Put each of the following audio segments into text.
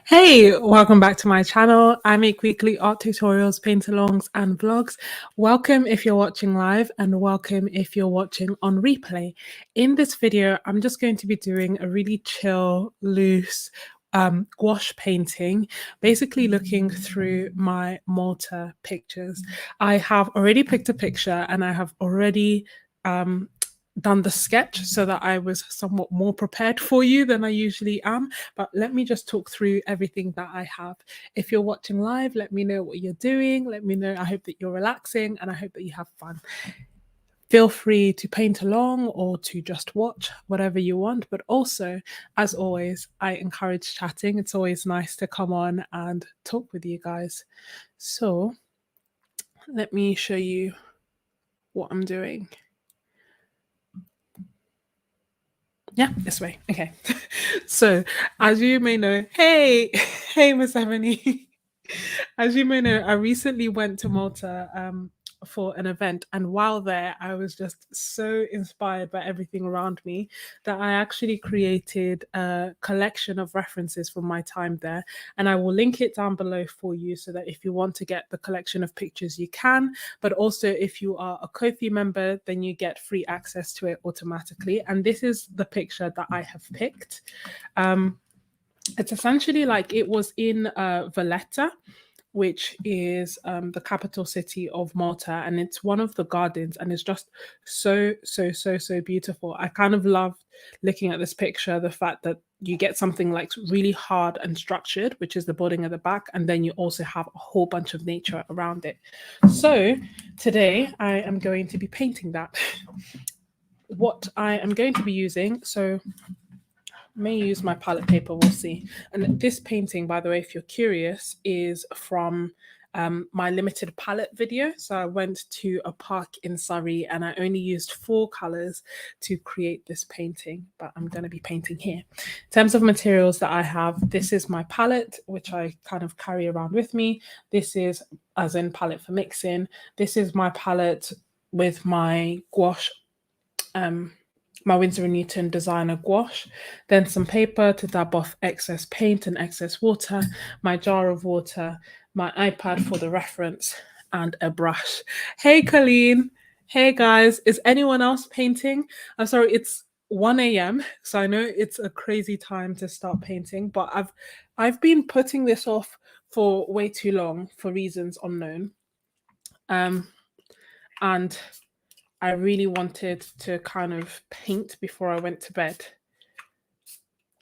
Hey, welcome back to my channel. I make weekly art tutorials, paint-alongs, and vlogs. Welcome if you're watching live, and welcome if you're watching on replay. In this video, I'm just going to be doing a really chill, loose gouache painting, basically looking through my Malta pictures. I have already picked a picture and I have already done the sketch so that I was somewhat more prepared for you than I usually am. But let me just talk through everything that I have. If you're watching live, let me know what you're doing. Let me know. I hope that you're relaxing and I hope that you have fun. Feel free to paint along or to just watch, whatever you want. But also, as always, I encourage chatting. It's always nice to come on and talk with you guys. So let me show you what I'm doing. Yeah, this way. Okay. So, as you may know, hey, Miss Ebony. As you may know, I recently went to Malta for an event, and while there, I was just so inspired by everything around me that I actually created a collection of references from my time there, and I will link it down below for you so that if you want to get the collection of pictures, you can. But also, if you are a Ko-fi member, then you get free access to it automatically. And this is the picture that I have picked. It's essentially like it was in Valletta, which is the capital city of Malta, and it's one of the gardens, and it's just so beautiful. I kind of love looking at this picture, the fact that you get something like really hard and structured, which is the building at the back, and then you also have a whole bunch of nature around it. So today I am going to be painting that. What I am going to be using, so may use my palette paper, we'll see. And this painting, by the way, if you're curious, is from my limited palette video. So I went to a park in Surrey and I only used 4 colors to create this painting, but I'm going to be painting here. In terms of materials that I have, this is my palette, which I kind of carry around with me. This is as in palette for mixing. This is my palette with my gouache, my Winsor and Newton designer gouache, then some paper to dab off excess paint and excess water, my jar of water, my iPad for the reference, and a brush. Hey, Colleen. Hey, guys. Is anyone else painting? I'm sorry, it's 1 a.m. So I know it's a crazy time to start painting, but I've been putting this off for way too long for reasons unknown. And I really wanted to kind of paint before I went to bed.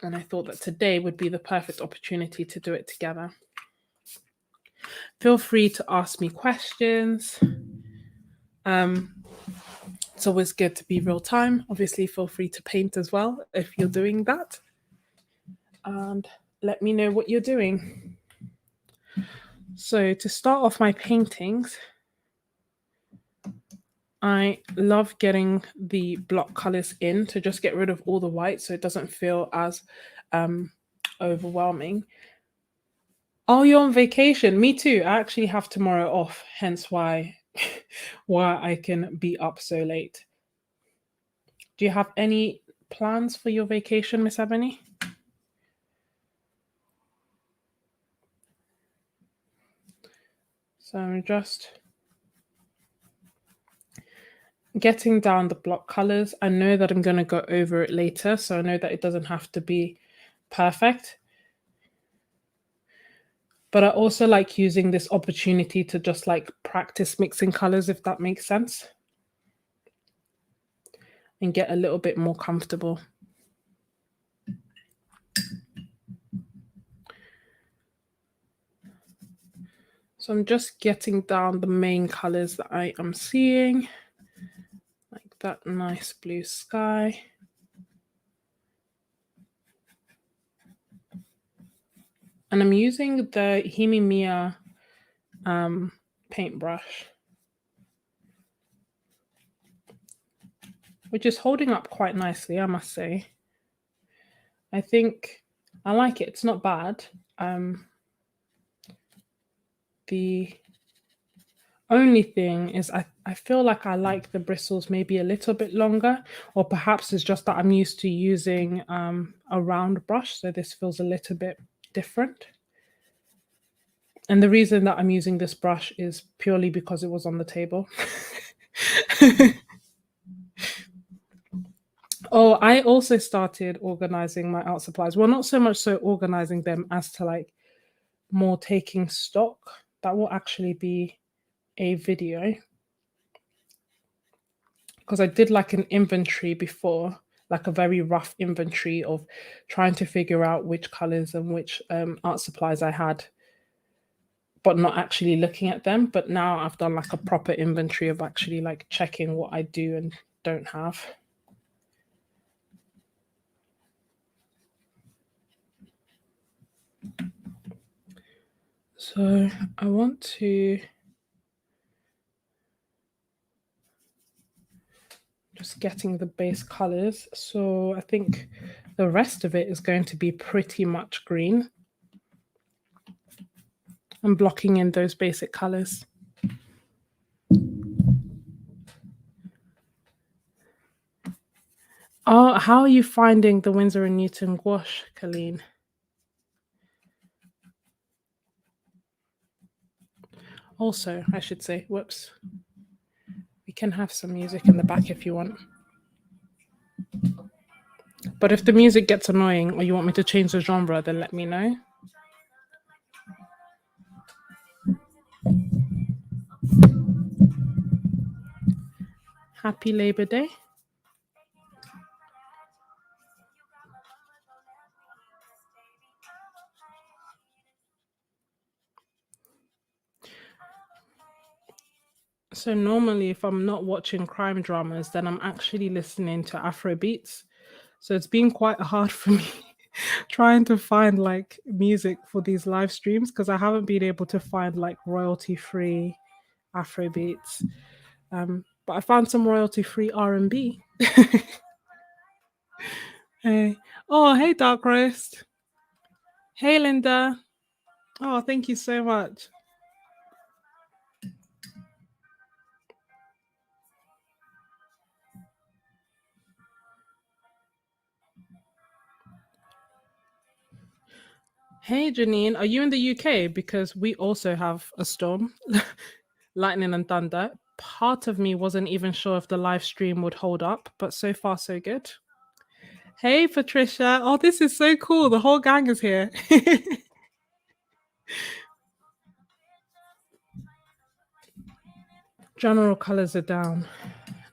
And I thought that today would be the perfect opportunity to do it together. Feel free to ask me questions. It's always good to be real time. Obviously, feel free to paint as well if you're doing that. And let me know what you're doing. So to start off my paintings, I love getting the block colors in to just get rid of all the white so it doesn't feel as overwhelming. Oh, you're on vacation. Me too. I actually have tomorrow off, hence why I can be up so late. Do you have any plans for your vacation, Miss Ebony? So I'm just getting down the block colors. I know that I'm going to go over it later, so I know that it doesn't have to be perfect. But I also like using this opportunity to just like practice mixing colors, if that makes sense, and get a little bit more comfortable. So I'm just getting down the main colors that I am seeing, like that nice blue sky. And I'm using the Himimiya paintbrush, which is holding up quite nicely, I must say. I think I like it. It's not bad. The only thing is I feel like I like the bristles maybe a little bit longer, or perhaps it's just that I'm used to using a round brush, so this feels a little bit different. And the reason that I'm using this brush is purely because it was on the table. Oh, I also started organizing my art supplies. Well, not so much so organizing them as to like more taking stock. That will actually be a video, because I did like an inventory before, like a very rough inventory of trying to figure out which colors and which art supplies I had, but not actually looking at them. But now I've done like a proper inventory of actually like checking what I do and don't have. So I want to just getting the base colors. So I think the rest of it is going to be pretty much green. I'm blocking in those basic colors. Oh, how are you finding the Winsor and Newton gouache, Colleen? Also, I should say, whoops, we can have some music in the back if you want. But if the music gets annoying or you want me to change the genre, then let me know. Happy Labor Day. So normally if I'm not watching crime dramas, then I'm actually listening to Afro beats. So it's been quite hard for me trying to find like music for these live streams, because I haven't been able to find like royalty free Afro beats. But I found some royalty free R&B. Hey. Oh, hey Dark Roast. Hey Linda. Oh, thank you so much. Hey Janine, are you in the UK? Because we also have a storm, lightning and thunder. Part of me wasn't even sure if the live stream would hold up, but so far so good. Hey Patricia. Oh, this is so cool. The whole gang is here. General colors are down.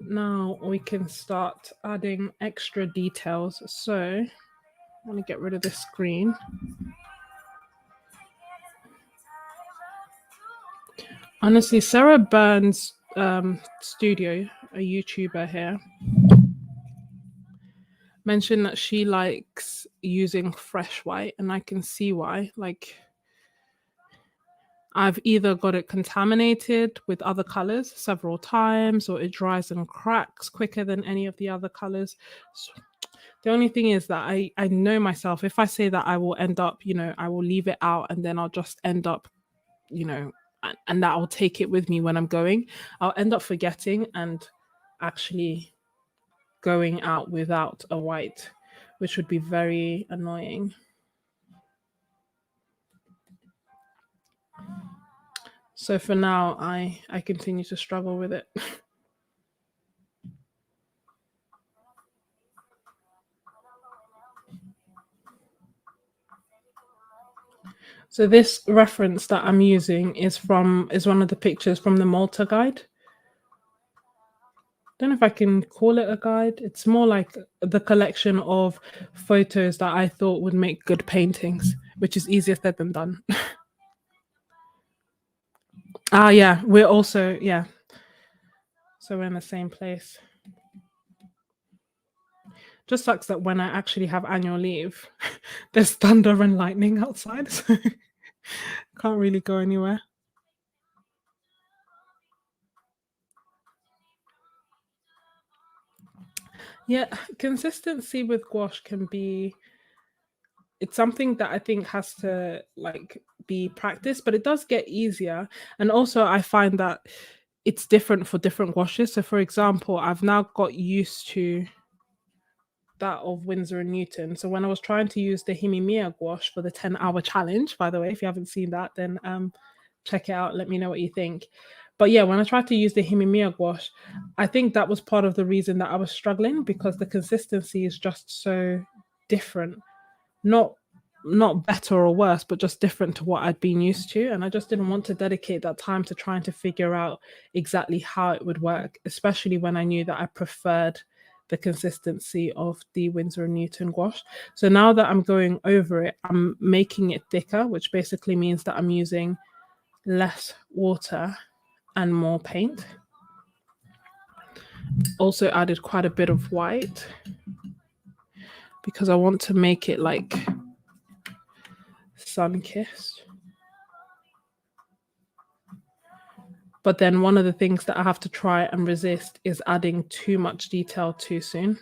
Now we can start adding extra details. So I want to get rid of this screen. Honestly, Sarah Burns' studio, a YouTuber here, mentioned that she likes using fresh white, and I can see why. Like, I've either got it contaminated with other colors several times, or it dries and cracks quicker than any of the other colors. So the only thing is that I know myself. If I say that I will end up, I will leave it out and then I'll just end up, and that I'll take it with me when I'm going. I'll end up forgetting and actually going out without a white, which would be very annoying. So for now, I continue to struggle with it. So this reference that I'm using is one of the pictures from the Malta guide. Don't know if I can call it a guide. It's more like the collection of photos that I thought would make good paintings, which is easier said than done. Yeah, we're also, yeah. So we're in the same place. Just sucks that when I actually have annual leave, there's thunder and lightning outside, so can't really go anywhere. Yeah, consistency with gouache can be, it's something that I think has to like be practiced, but it does get easier. And also I find that it's different for different gouaches. So for example, I've now got used to that of Winsor and Newton. So when I was trying to use the Himimiya gouache for the 10-hour challenge, by the way, if you haven't seen that, then check it out. Let me know what you think. But yeah, when I tried to use the Himimiya gouache, I think that was part of the reason that I was struggling, because the consistency is just so different. Not better or worse, but just different to what I'd been used to. And I just didn't want to dedicate that time to trying to figure out exactly how it would work, especially when I knew that I preferred the consistency of the Winsor and Newton gouache. So now that I'm going over it, I'm making it thicker, which basically means that I'm using less water and more paint. Also added quite a bit of white because I want to make it like sun-kissed. But then one of the things that I have to try and resist is adding too much detail too soon.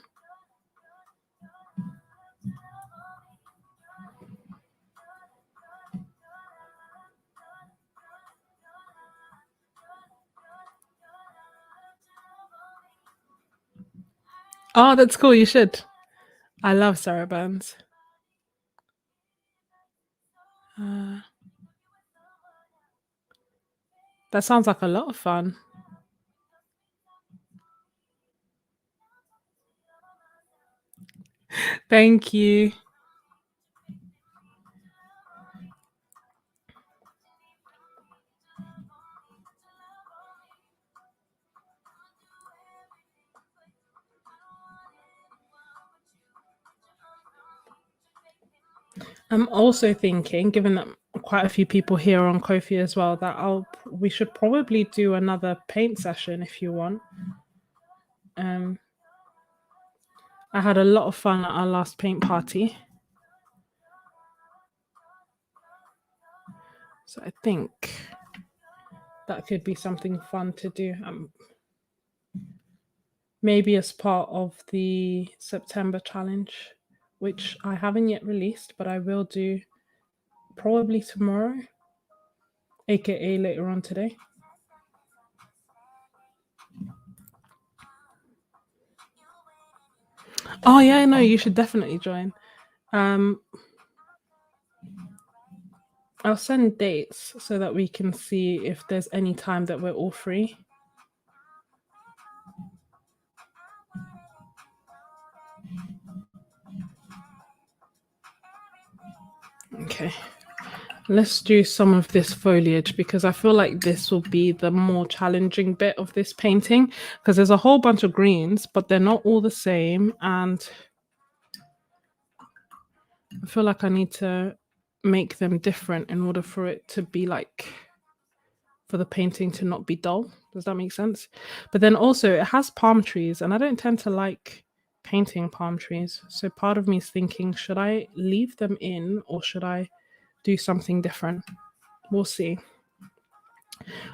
Oh, that's cool. You should. I love Sarah Burns. That sounds like a lot of fun. Thank you. I'm also thinking, given that quite a few people here on Ko-fi as well, that we should probably do another paint session if you want. I had a lot of fun at our last paint party. So I think that could be something fun to do. Maybe as part of the September challenge, which I haven't yet released, but I will do probably tomorrow, aka later on today. Oh yeah, no, you should definitely join. I'll send dates so that we can see if there's any time that we're all free. Okay, let's do some of this foliage because I feel like this will be the more challenging bit of this painting because there's a whole bunch of greens, but they're not all the same. And I feel like I need to make them different in order for it to be like, for the painting to not be dull. Does that make sense? But then also it has palm trees and I don't tend to like painting palm trees. So part of me is thinking, should I leave them in or should I do something different? We'll see.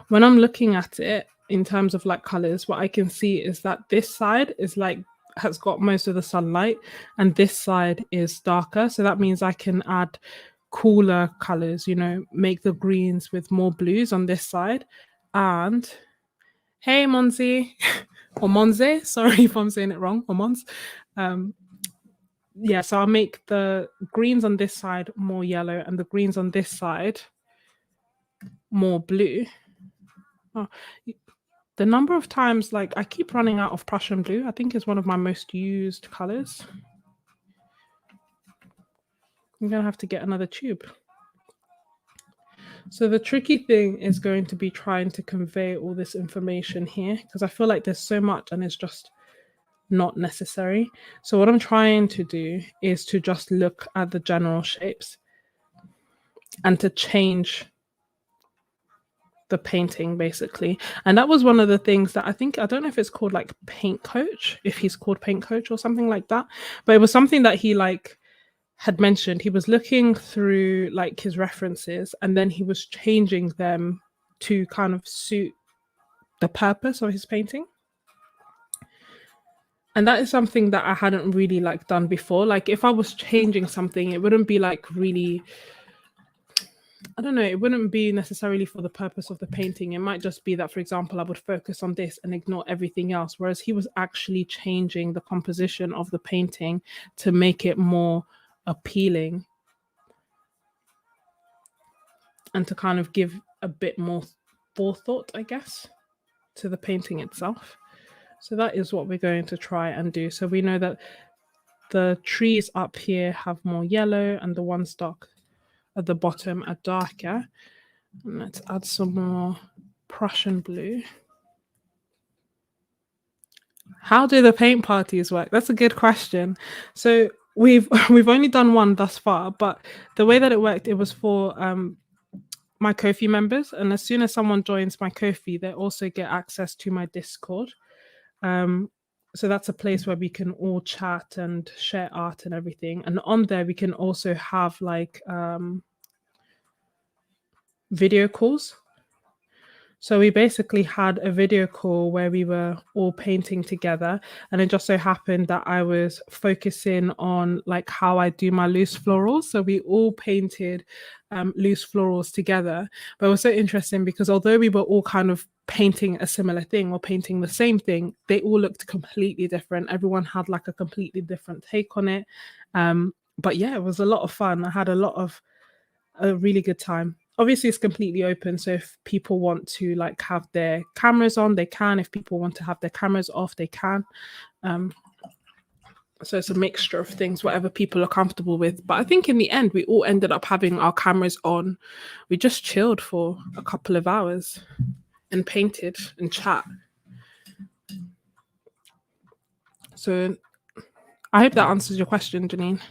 When I'm looking at it in terms of like colors, what I can see is that this side is like has got most of the sunlight and this side is darker. So that means I can add cooler colors, you know, make the greens with more blues on this side. And hey, Monzi, or Monze, sorry if I'm saying it wrong, or Mons. Yeah, so I'll make the greens on this side more yellow and the greens on this side more blue. Oh, the number of times, like, I keep running out of Prussian blue. I think is one of my most used colors. I'm gonna have to get another tube. So the tricky thing is going to be trying to convey all this information here because I feel like there's so much and it's just not necessary. So what I'm trying to do is to just look at the general shapes and to change the painting basically. And that was one of the things that I don't know if it's called like Paint Coach, if he's called Paint Coach or something like that, but it was something that he like had mentioned. He was looking through like his references and then he was changing them to kind of suit the purpose of his painting. And that is something that I hadn't really like done before. Like if I was changing something, it wouldn't be like really I don't know, it wouldn't be necessarily for the purpose of the painting. It might just be that, for example, I would focus on this and ignore everything else. Whereas he was actually changing the composition of the painting to make it more appealing and to kind of give a bit more forethought, I guess, to the painting itself. So that is what we're going to try and do. So we know that the trees up here have more yellow and the ones dark at the bottom are darker. And let's add some more Prussian blue. How do the paint parties work? That's a good question. So we've only done one thus far, but the way that it worked, it was for my Ko-fi members, and as soon as someone joins my Ko-fi, they also get access to my Discord. So that's a place where we can all chat and share art and everything. And on there, we can also have like video calls. So we basically had a video call where we were all painting together, and it just so happened that I was focusing on like how I do my loose florals. So we all painted loose florals together. But it was so interesting because although we were all kind of painting a similar thing or painting the same thing, they all looked completely different. Everyone had like a completely different take on it. But yeah, it was a lot of fun. I had a really good time. Obviously, it's completely open. So if people want to like have their cameras on, they can. If people want to have their cameras off, they can. So it's a mixture of things, whatever people are comfortable with. But I think in the end, we all ended up having our cameras on. We just chilled for a couple of hours and painted and chat. So I hope that answers your question, Janine.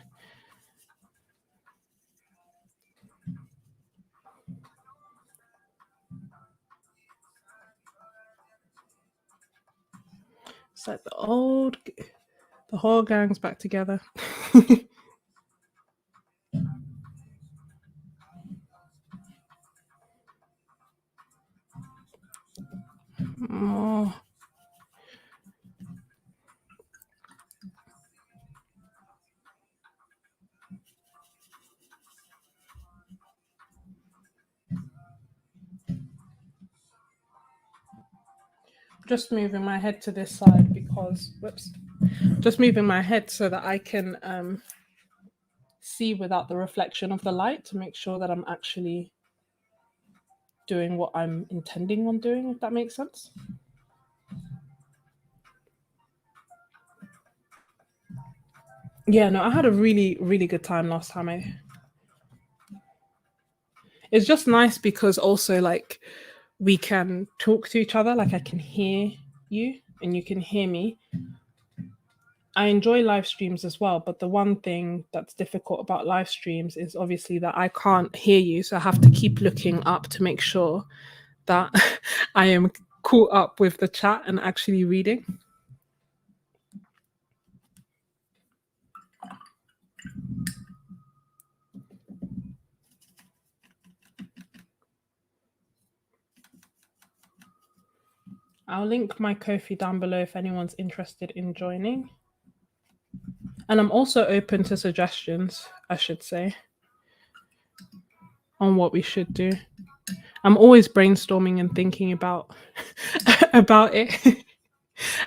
It's like the whole gang's back together. Oh. Just moving my head to this side because, whoops, just moving my head so that I can see without the reflection of the light to make sure that I'm actually doing what I'm intending on doing, if that makes sense. Yeah, no, I had a really, really good time last time. It's just nice because also like we can talk to each other, like I can hear you and you can hear me. I enjoy live streams as well, but the one thing that's difficult about live streams is obviously that I can't hear you, so I have to keep looking up to make sure that I am caught up with the chat and actually reading. I'll link my Ko-fi down below if anyone's interested in joining. And I'm also open to suggestions, I should say, on what we should do. I'm always brainstorming and thinking about about it.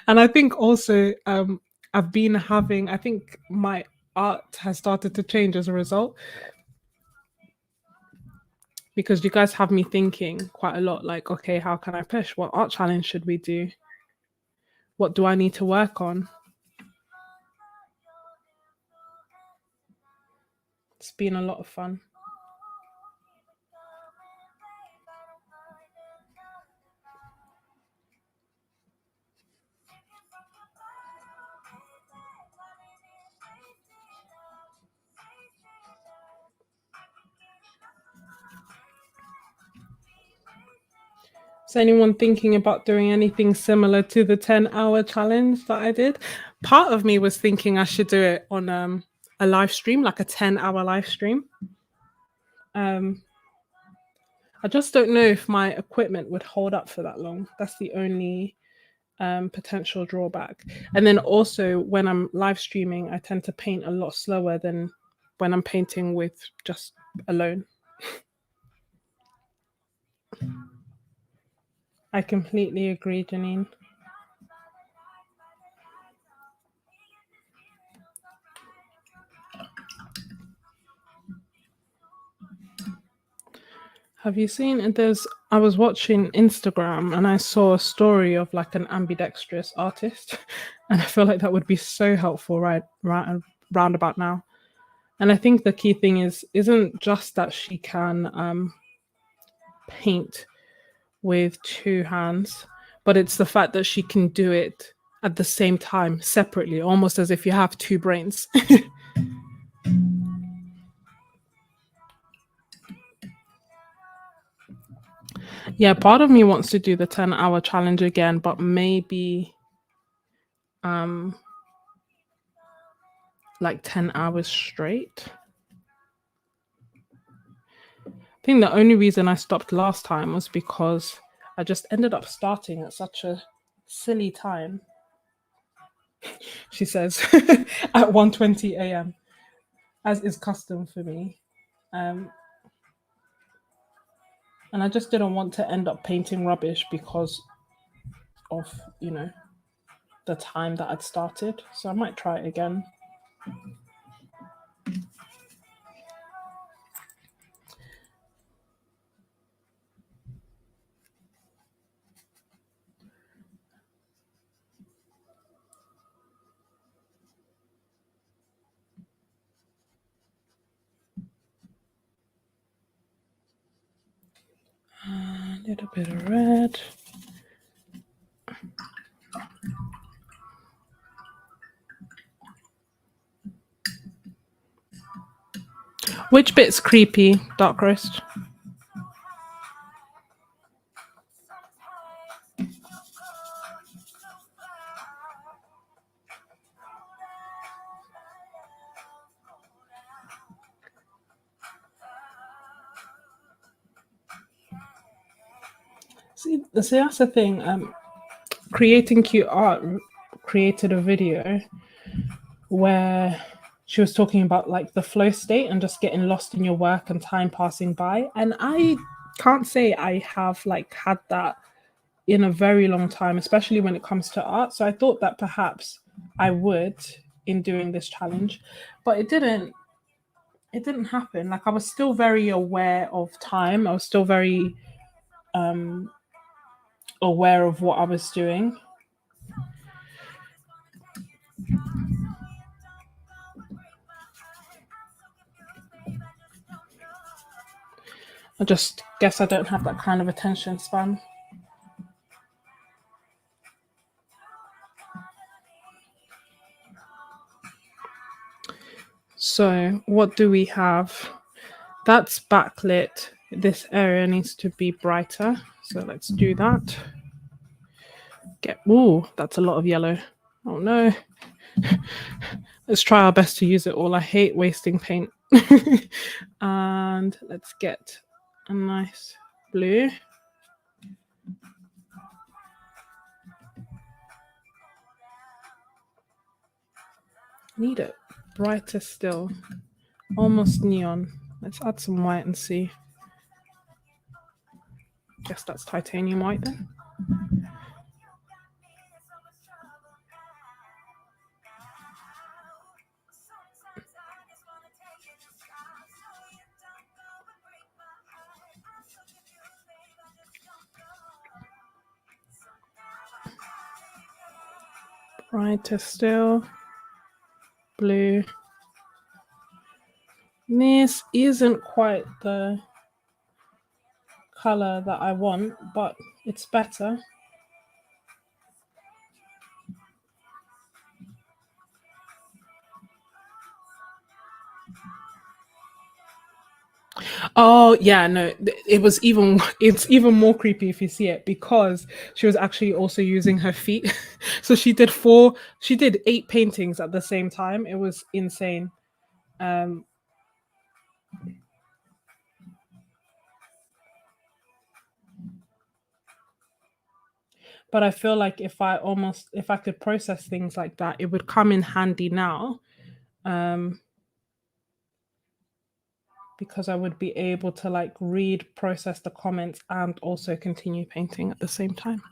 And I think also I've been having, I think my art has started to change as a result because you guys have me thinking quite a lot like, okay, how can I push? What art challenge should we do? What do I need to work on? It's been a lot of fun. Is anyone thinking about doing anything similar to the 10-hour challenge that I did? Part of me was thinking I should do it on a live stream, like a 10-hour live stream. I just don't know if my equipment would hold up for that long. That's the only potential drawback. And then also when I'm live streaming, I tend to paint a lot slower than when I'm painting with just alone. I completely agree, Janine. Have you seen it? I was watching Instagram and I saw a story of like an ambidextrous artist, and I feel like that would be so helpful round about now. And I think the key thing isn't just that she can paint with two hands, but it's the fact that she can do it at the same time separately, almost as if you have two brains. Yeah, part of me wants to do the 10-hour challenge again, but maybe um like 10 hours straight. I think the only reason I stopped last time was because I just ended up starting at such a silly time. She says at 1:20 a.m. as is custom for me. Um, and I just didn't want to end up painting rubbish because of, the time that I'd started. So I might try it again. A little bit of red. Which bit's creepy, dark roast? See, that's the thing. Creating cute art created a video where she was talking about like the flow state and just getting lost in your work and time passing by. And I can't say I have like had that in a very long time, especially when it comes to art. So I thought that perhaps I would in doing this challenge, but it didn't. It didn't happen. Like I was still very aware of time. I was still very aware of what I was doing. I just guess I don't have that kind of attention span. So, what do we have? That's backlit. This area needs to be brighter. So, let's do that. Ooh, that's a lot of yellow. Oh no. Let's try our best to use it all. I hate wasting paint. And let's get a nice blue. Need it brighter still. Almost neon. Let's add some white and see. Guess that's titanium white then. Brighter still. Blue. This isn't quite the color that I want, but it's better. Oh yeah, no, it's even more creepy if you see it because she was actually also using her feet. So she did 8 paintings at the same time. It was insane. Um but I feel like if I could process things like that, it would come in handy now. Um because I would be able to like read, process the comments, and also continue painting at the same time.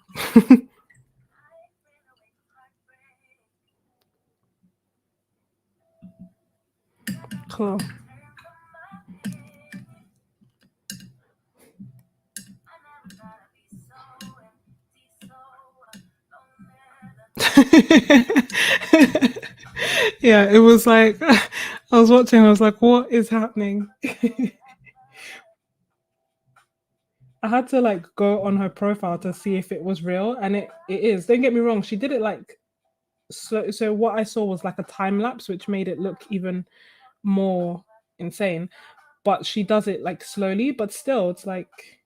Cool. Yeah, it was like I was watching, I was like, what is happening? I had to like go on her profile to see if it was real, and it is. Don't get me wrong, she did it like so what I saw was like a time lapse, which made it look even more insane. But she does it like slowly, but still it's like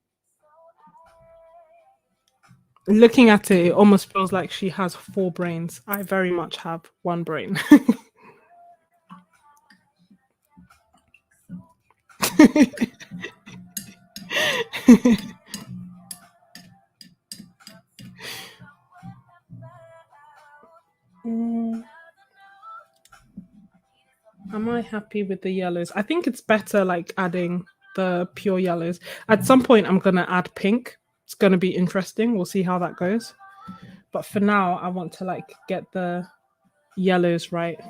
looking at it, it almost feels like she has four brains. I very much have one brain. Mm, am I happy with the yellows? I think it's better like adding the pure yellows. At some point, I'm gonna add pink. It's gonna be interesting. We'll see how that goes. But for now, I want to like get the yellows right.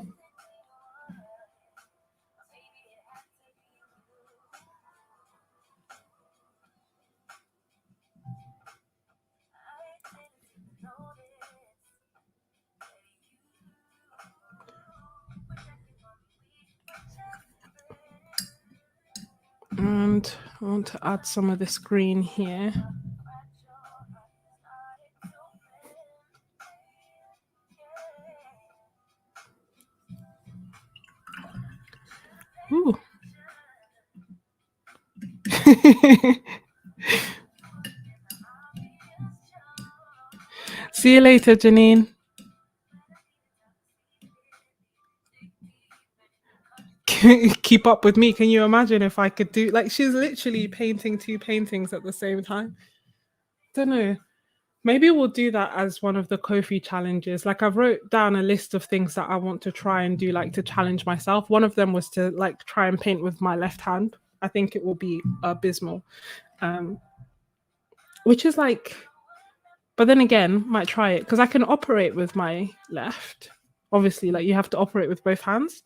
And I want to add some of this green here. Ooh. See you later, Janine. Keep up with me. Can you imagine if I could do like she's literally painting two paintings at the same time? Don't know. Maybe we'll do that as one of the Kofi challenges. Like I've wrote down a list of things that I want to try and do, like to challenge myself. One of them was to like try and paint with my left hand. I think it will be abysmal. Um, which is like, but then again, might try it because I can operate with my left. Obviously, like you have to operate with both hands.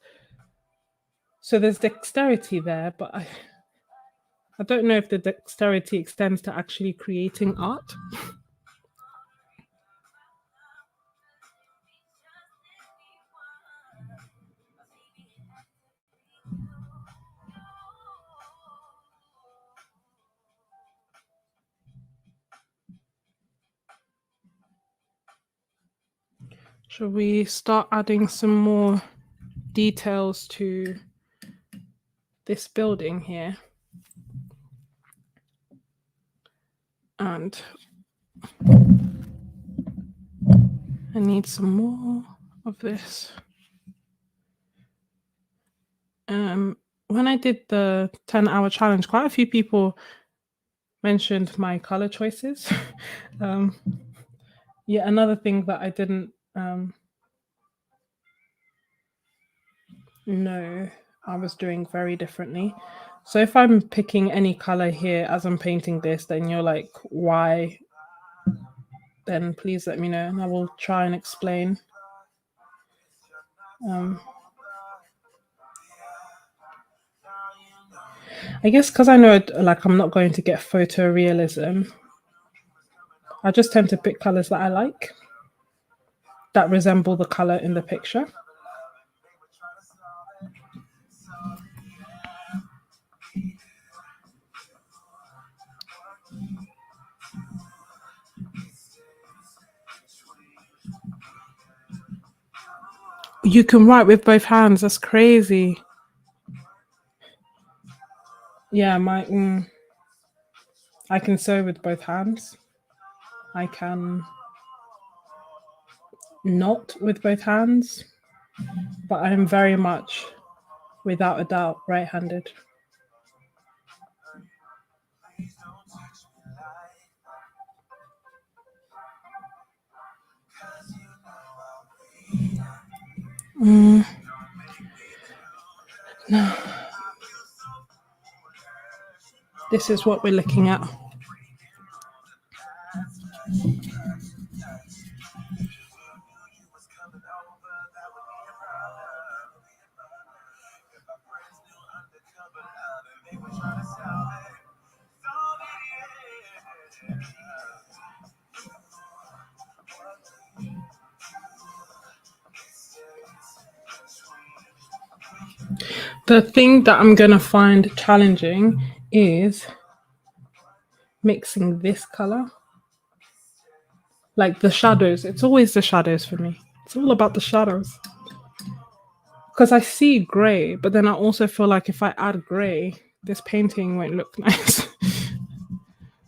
So there's dexterity there, but I don't know if the dexterity extends to actually creating art. Should we start adding some more details to this building here? And I need some more of this. When I did the 10-hour challenge, quite a few people mentioned my color choices. Yeah, another thing that I didn't know I was doing very differently. So if I'm picking any color here as I'm painting this, then you're like, why? Then please let me know and I will try and explain. I guess because I know like I'm not going to get photorealism, I just tend to pick colors that I like, that resemble the color in the picture. You can write with both hands. That's crazy. Yeah, I can sew with both hands. I can not with both hands, but I am very much, without a doubt, right-handed. No. This is what we're looking at. The thing that I'm going to find challenging is mixing this color. Like the shadows. It's always the shadows for me. It's all about the shadows. Because I see grey, but then I also feel like if I add grey, this painting won't look nice.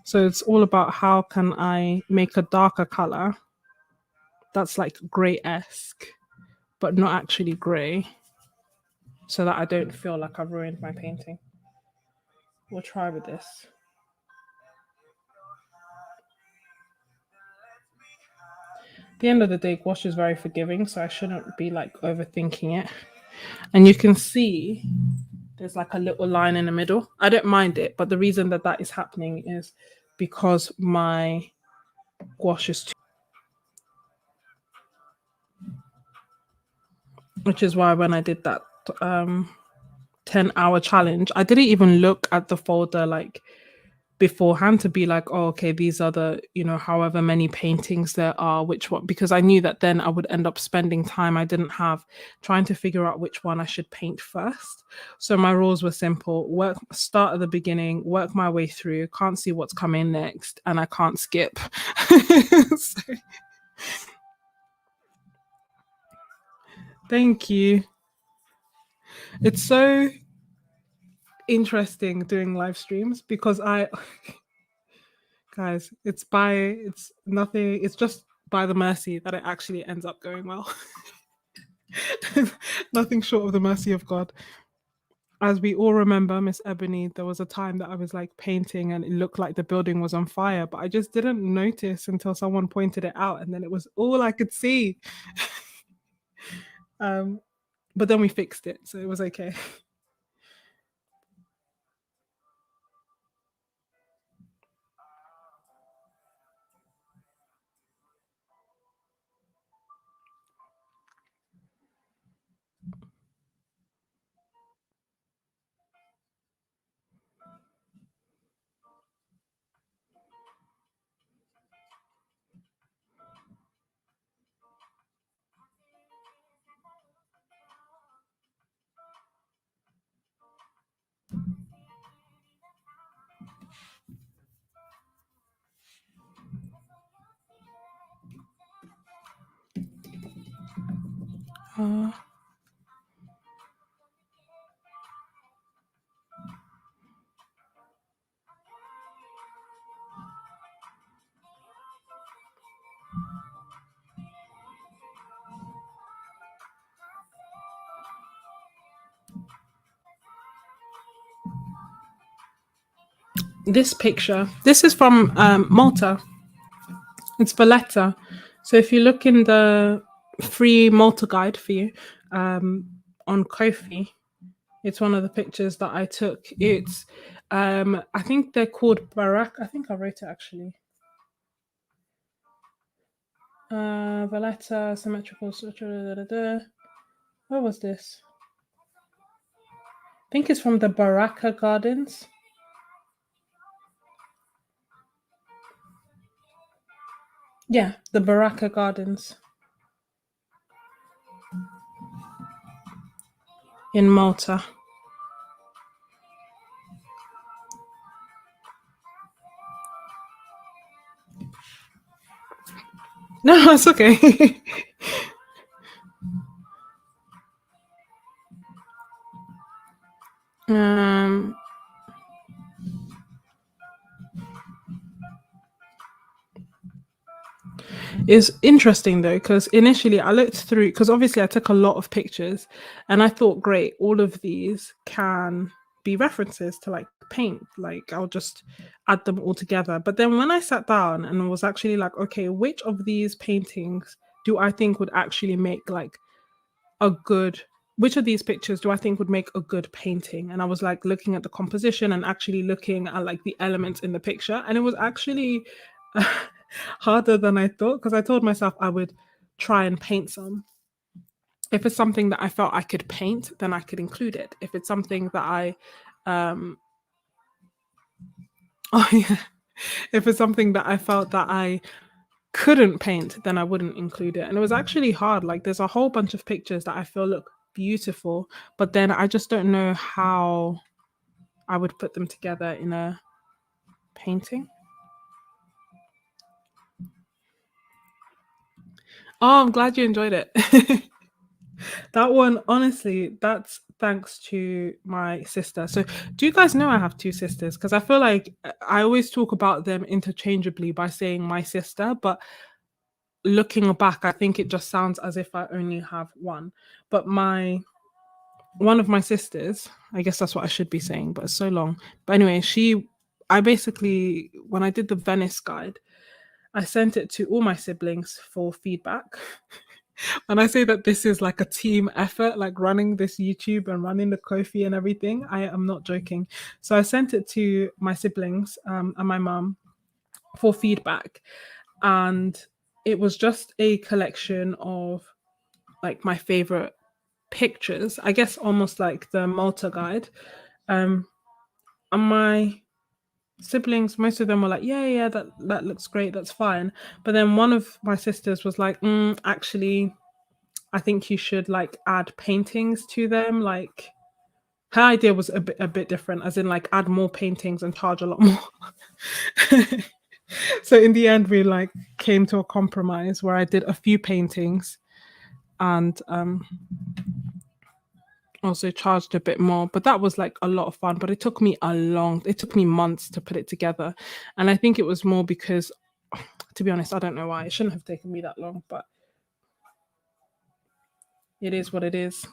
So it's all about how can I make a darker color that's like grey-esque, but not actually grey, so that I don't feel like I've ruined my painting. We'll try with this. At the end of the day, gouache is very forgiving, so I shouldn't be like overthinking it. And you can see there's like a little line in the middle. I don't mind it, but the reason that that is happening is because my gouache is too, which is why when I did that 10-hour challenge, I didn't even look at the folder like beforehand to be like, oh, okay, these are the, however many paintings there are, which one, because I knew that then I would end up spending time I didn't have trying to figure out which one I should paint first. So my rules were simple: start at the beginning, work my way through, can't see what's coming next, and I can't skip. So, thank you. It's so interesting doing live streams because guys, it's nothing, it's just by the mercy that it actually ends up going well. Nothing short of the mercy of God. As we all remember, Miss Ebony, there was a time that I was like painting and it looked like the building was on fire, but I just didn't notice until someone pointed it out, and then it was all I could see. But then we fixed it, so it was okay. Uh, this picture, this is from Malta. It's Valletta. So if you look in the free Malta guide for you on Kofi, it's one of the pictures that I took. It's I think they're called Barak. I think I wrote it actually. Valletta symmetrical structure. Where was this? I think it's from the Baraka Gardens. Yeah, the Baraka Gardens in Malta. No, it's okay. It's interesting though, because initially I looked through, because obviously I took a lot of pictures and I thought, great, all of these can be references to like paint. Like I'll just add them all together. But then when I sat down and was actually like, okay, which of these paintings do I think would actually make like a good which of these pictures do I think would make a good painting? And I was like looking at the composition and actually looking at like the elements in the picture. And it was actually harder than I thought, because I told myself I would try and paint some. If it's something that I felt I could paint, then I could include it. If it's something that um, oh yeah, if it's something that I felt that I couldn't paint, then I wouldn't include it. And it was actually hard. Like there's a whole bunch of pictures that I feel look beautiful, but then I just don't know how I would put them together in a painting. Oh, I'm glad you enjoyed it. That one, honestly, that's thanks to my sister. So, do you guys know I have two sisters? Because I feel like I always talk about them interchangeably by saying my sister, but looking back, I think it just sounds as if I only have one. But one of my sisters, I guess that's what I should be saying, but it's so long. But anyway, I basically, when I did the Venice guide, I sent it to all my siblings for feedback. And I say that this is like a team effort, like running this YouTube and running the Kofi and everything. I am not joking. So I sent it to my siblings and my mum for feedback. And it was just a collection of like my favorite pictures, I guess almost like the Malta guide. And my siblings, most of them were like, yeah, that looks great, that's fine. But then one of my sisters was like, actually, I think you should like add paintings to them. Like her idea was a bit different, as in like add more paintings and charge a lot more. So in the end, we like came to a compromise where I did a few paintings and also charged a bit more. But that was like a lot of fun. But it took me months to put it together. And I think it was more because, to be honest, I don't know why. It shouldn't have taken me that long, but it is what it is.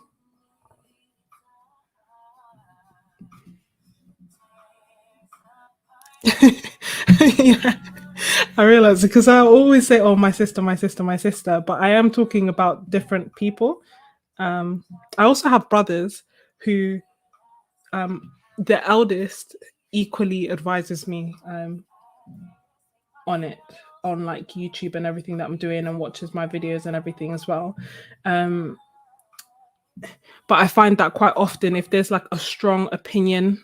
Yeah. I realize because I always say, "Oh, my sister, my sister, my sister," but I am talking about different people. I also have brothers who, the eldest, equally advises me on it, on like YouTube and everything that I'm doing, and watches my videos and everything as well. Um, but I find that quite often, if there's like a strong opinion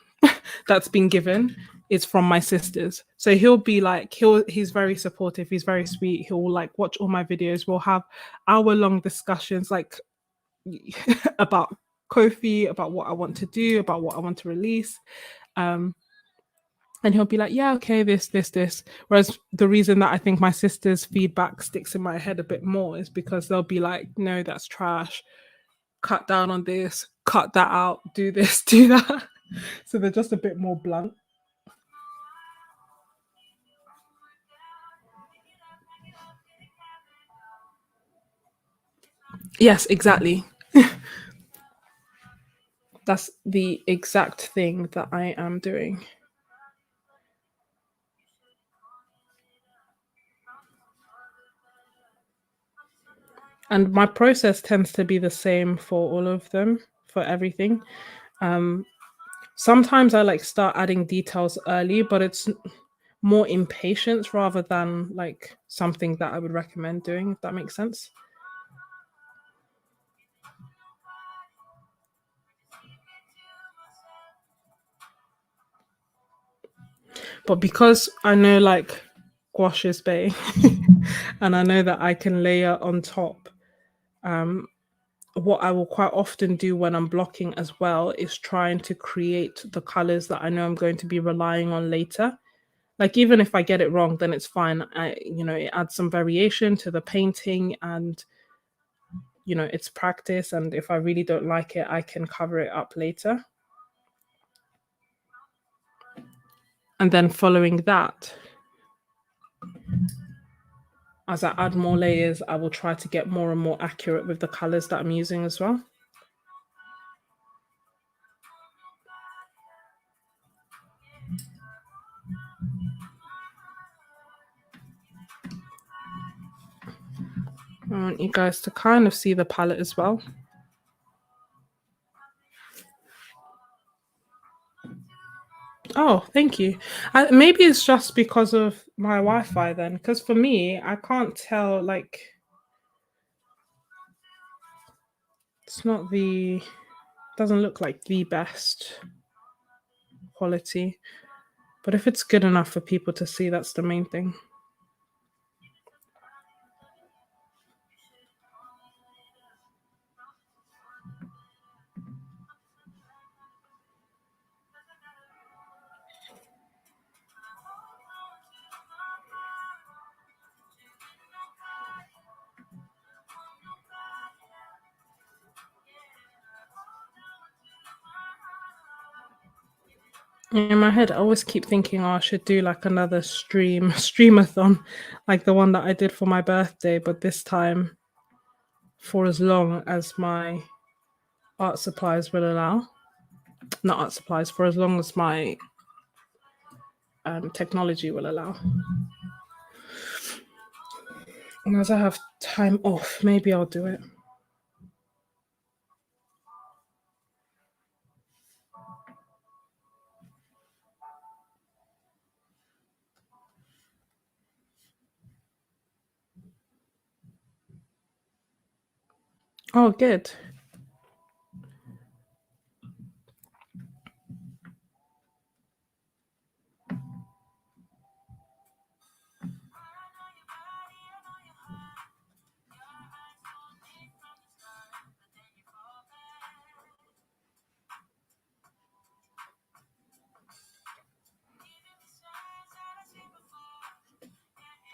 that's been given, it's from my sisters. So he'll be like, he's very supportive, he's very sweet, he'll like watch all my videos, we'll have hour-long discussions like about Kofi, about what I want to do, about what I want to release. Um, and he'll be like, yeah, okay, this. Whereas the reason that I think my sister's feedback sticks in my head a bit more is because they'll be like, no, that's trash, cut down on this, cut that out, do this, do that. So they're just a bit more blunt. Yes, exactly. That's the exact thing that I am doing. And my process tends to be the same for all of them, for everything. Um, Sometimes I like start adding details early, but it's more impatience rather than like something that I would recommend doing, if that makes sense. But because I know like gouache is bay and I know that I can layer on top, um, what I will quite often do when I'm blocking as well is trying to create the colors that I know I'm going to be relying on later. Like even if I get it wrong, then it's fine. It adds some variation to the painting, and it's practice. And if I really don't like it, I can cover it up later. And then following that, as I add more layers, I will try to get more and more accurate with the colors that I'm using as well. I want you guys to kind of see the palette as well. Oh, thank you. Maybe it's just because of my Wi-Fi then, because for me, I can't tell. Like, it's not the doesn't look like the best quality. But if it's good enough for people to see, that's the main thing. In my head, I always keep thinking, oh, I should do like another streamathon, like the one that I did for my birthday, but this time for as long as my art supplies will allow. Not art supplies, for as long as my technology will allow. And as I have time off, maybe I'll do it. Oh, good.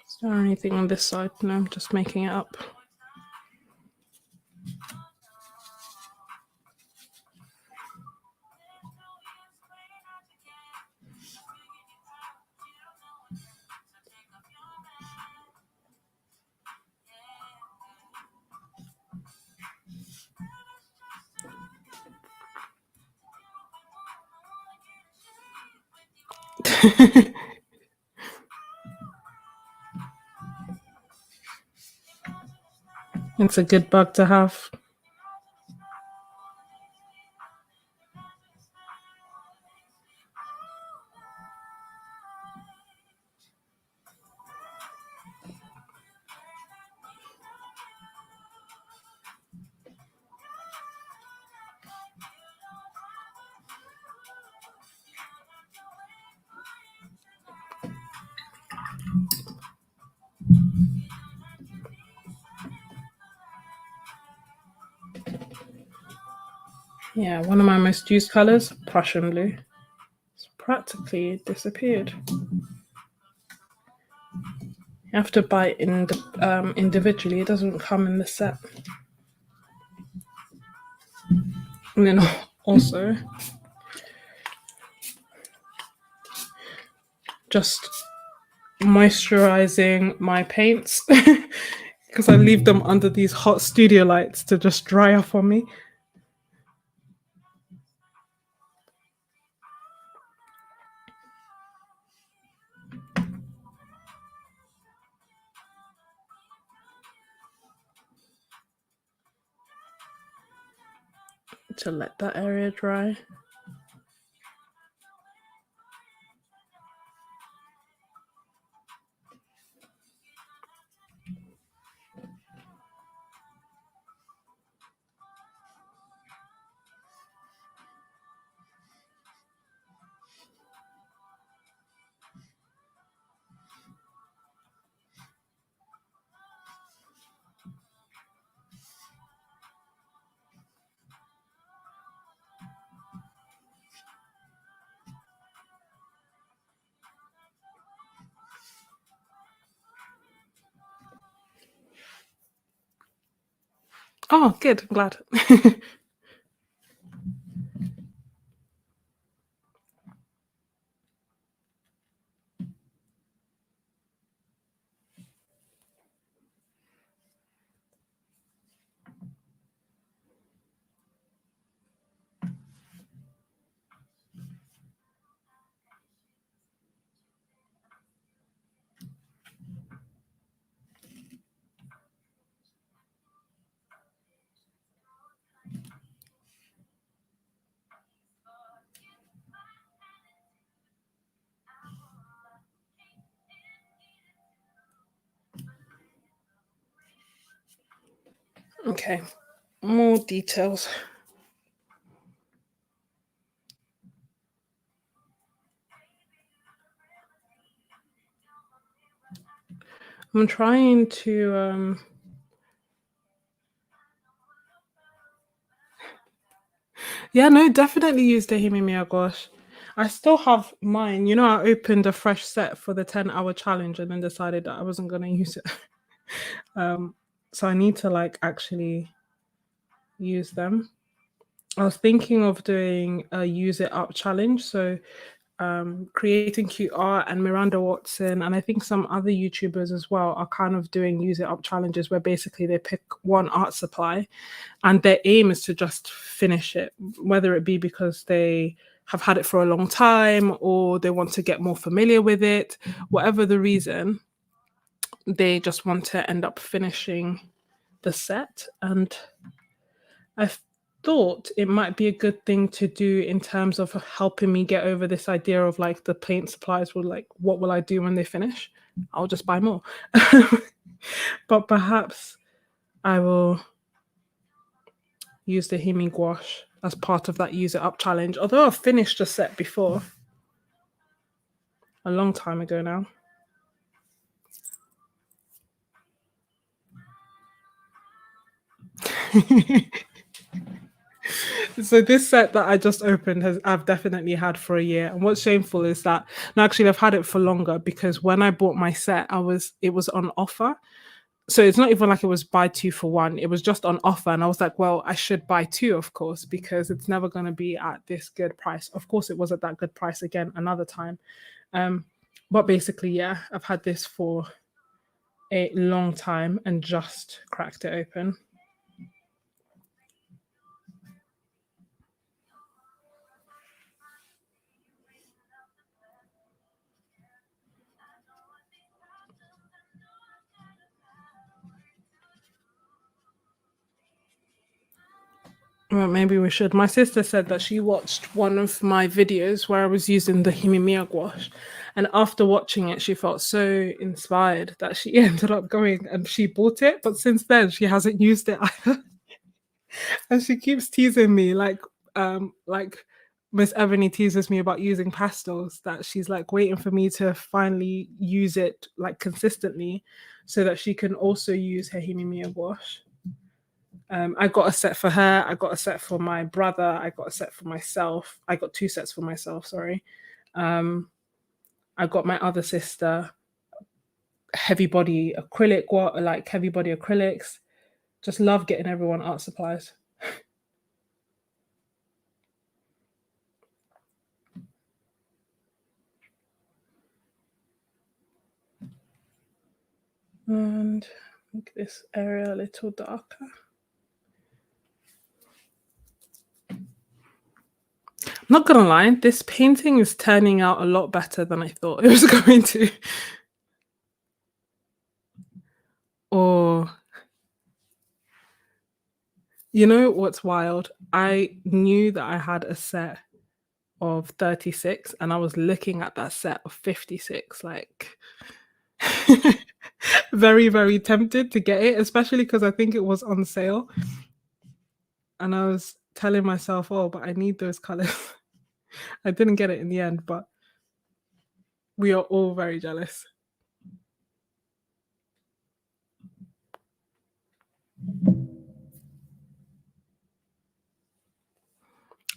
Is there anything on this side? No, I'm just making it up. It's a good bug to have. Yeah, one of my most used colors, Prussian blue. It's practically disappeared. You have to buy it individually. It doesn't come in the set. And then also, just moisturizing my paints because I leave them under these hot studio lights to just dry off on me. To let that area dry. Oh, good. I'm glad. Okay, more details. I'm trying to yeah, no, definitely use the Himimiya Gouache. I still have mine. You know, I opened a fresh set for the 10-hour challenge and then decided that I wasn't gonna use it. um, so I need to like actually use them. I was thinking of doing a use it up challenge. So creating cute art, and Miranda Watson and I think some other YouTubers as well are kind of doing use it up challenges where basically they pick one art supply and their aim is to just finish it, whether it be because they have had it for a long time or they want to get more familiar with it, whatever the reason, they just want to end up finishing the set. And I thought it might be a good thing to do in terms of helping me get over this idea of like the paint supplies will like, what will I do when they finish? I'll just buy more. But perhaps I will use the Himi gouache as part of that use it up challenge. Although I've finished a set before, a long time ago now. So this set that I just opened has I've definitely had for a year. And what's shameful is that no, actually I've had it for longer because when I bought my set, it was on offer. So it's not even like it was buy two for one. It was just on offer. And I was like, well, I should buy two, of course, because it's never gonna be at this good price. Of course, it was at that good price again another time. Um, but basically, yeah, I've had this for a long time and just cracked it open. Well, maybe we should. My sister said that she watched one of my videos where I was using the Himimiya gouache, and after watching it, she felt so inspired that she ended up going and she bought it. But since then, she hasn't used it either, and she keeps teasing me like Miss Ebony teases me about using pastels. That she's like waiting for me to finally use it like consistently, so that she can also use her Himimiya gouache. I got a set for her. I got a set for my brother. I got a set for myself. I got two sets for myself. Sorry. Um, I got my other sister heavy body acrylic, like heavy body acrylics. Just love getting everyone art supplies. And make this area a little darker. Not gonna lie, this painting is turning out a lot better than I thought it was going to. Or you know what's wild? I knew that I had a set of 36 and I was looking at that set of 56 like very very tempted to get it, especially because I think it was on sale, and I was telling myself, oh, but I need those colors. I didn't get it in the end, but we are all very jealous.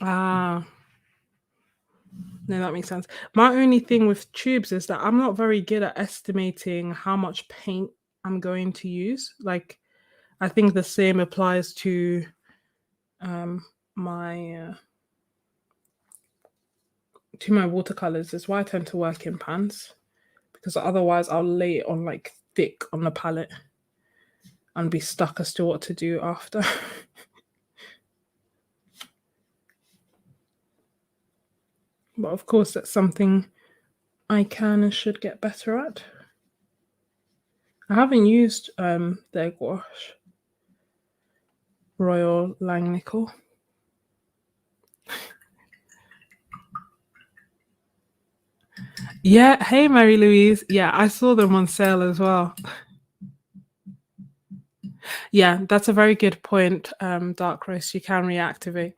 Ah, no, that makes sense. My only thing with tubes is that I'm not very good at estimating how much paint I'm going to use. Like, I think the same applies um my my watercolors. Is why I tend to work in pans, because otherwise I'll lay it on like thick on the palette and be stuck as to what to do after. But of course, that's something I can and should get better at. I haven't used their gouache, Royal Langnickel. Yeah, hey Mary Louise. Yeah, I saw them on sale as well. Yeah, that's a very good point, dark roast. You can reactivate.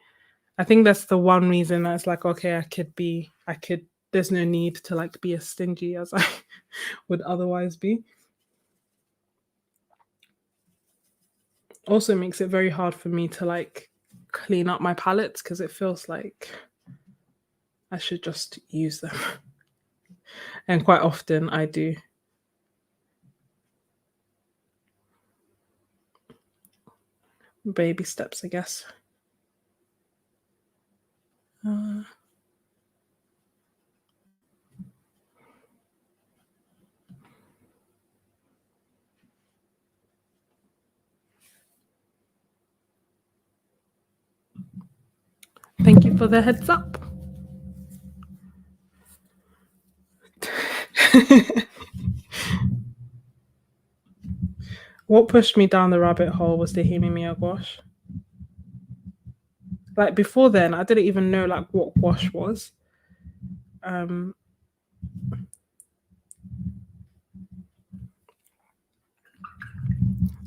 I think that's the one reason that's like, okay, I could, there's no need to like be as stingy as I would otherwise be. Also makes it very hard for me to like clean up my palettes because it feels like I should just use them. And quite often I do. Baby steps, I guess. Uh, Thank you for the heads up. What pushed me down the rabbit hole was the Himimiya gouache. Like before then, I didn't even know like what gouache was. Um,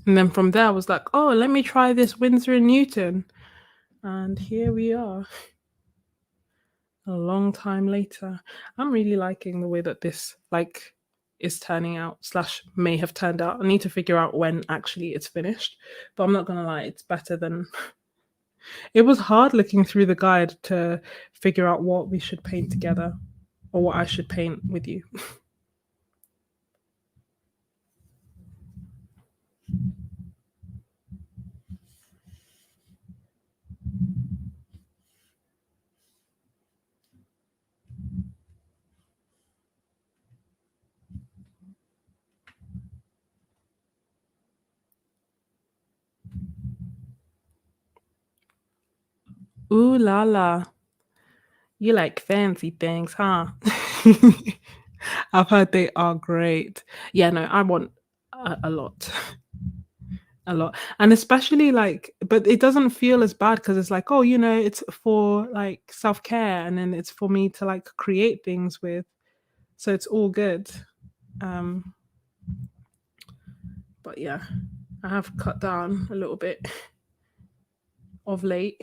and then from there, I was like, oh, let me try this Winsor and Newton, and here we are. A long time later, I'm really liking the way that this like is turning out slash may have turned out. I need to figure out when actually it's finished, but I'm not gonna lie, it's better than. It was hard looking through the guide to figure out what we should paint together or what I should paint with you. Ooh la la. You like fancy things, huh? I've heard they are great. Yeah, no, I want a lot. A lot. And especially like, but it doesn't feel as bad because it's like, oh, it's for like self-care and then it's for me to like create things with. So it's all good. Um, but yeah, I have cut down a little bit of late.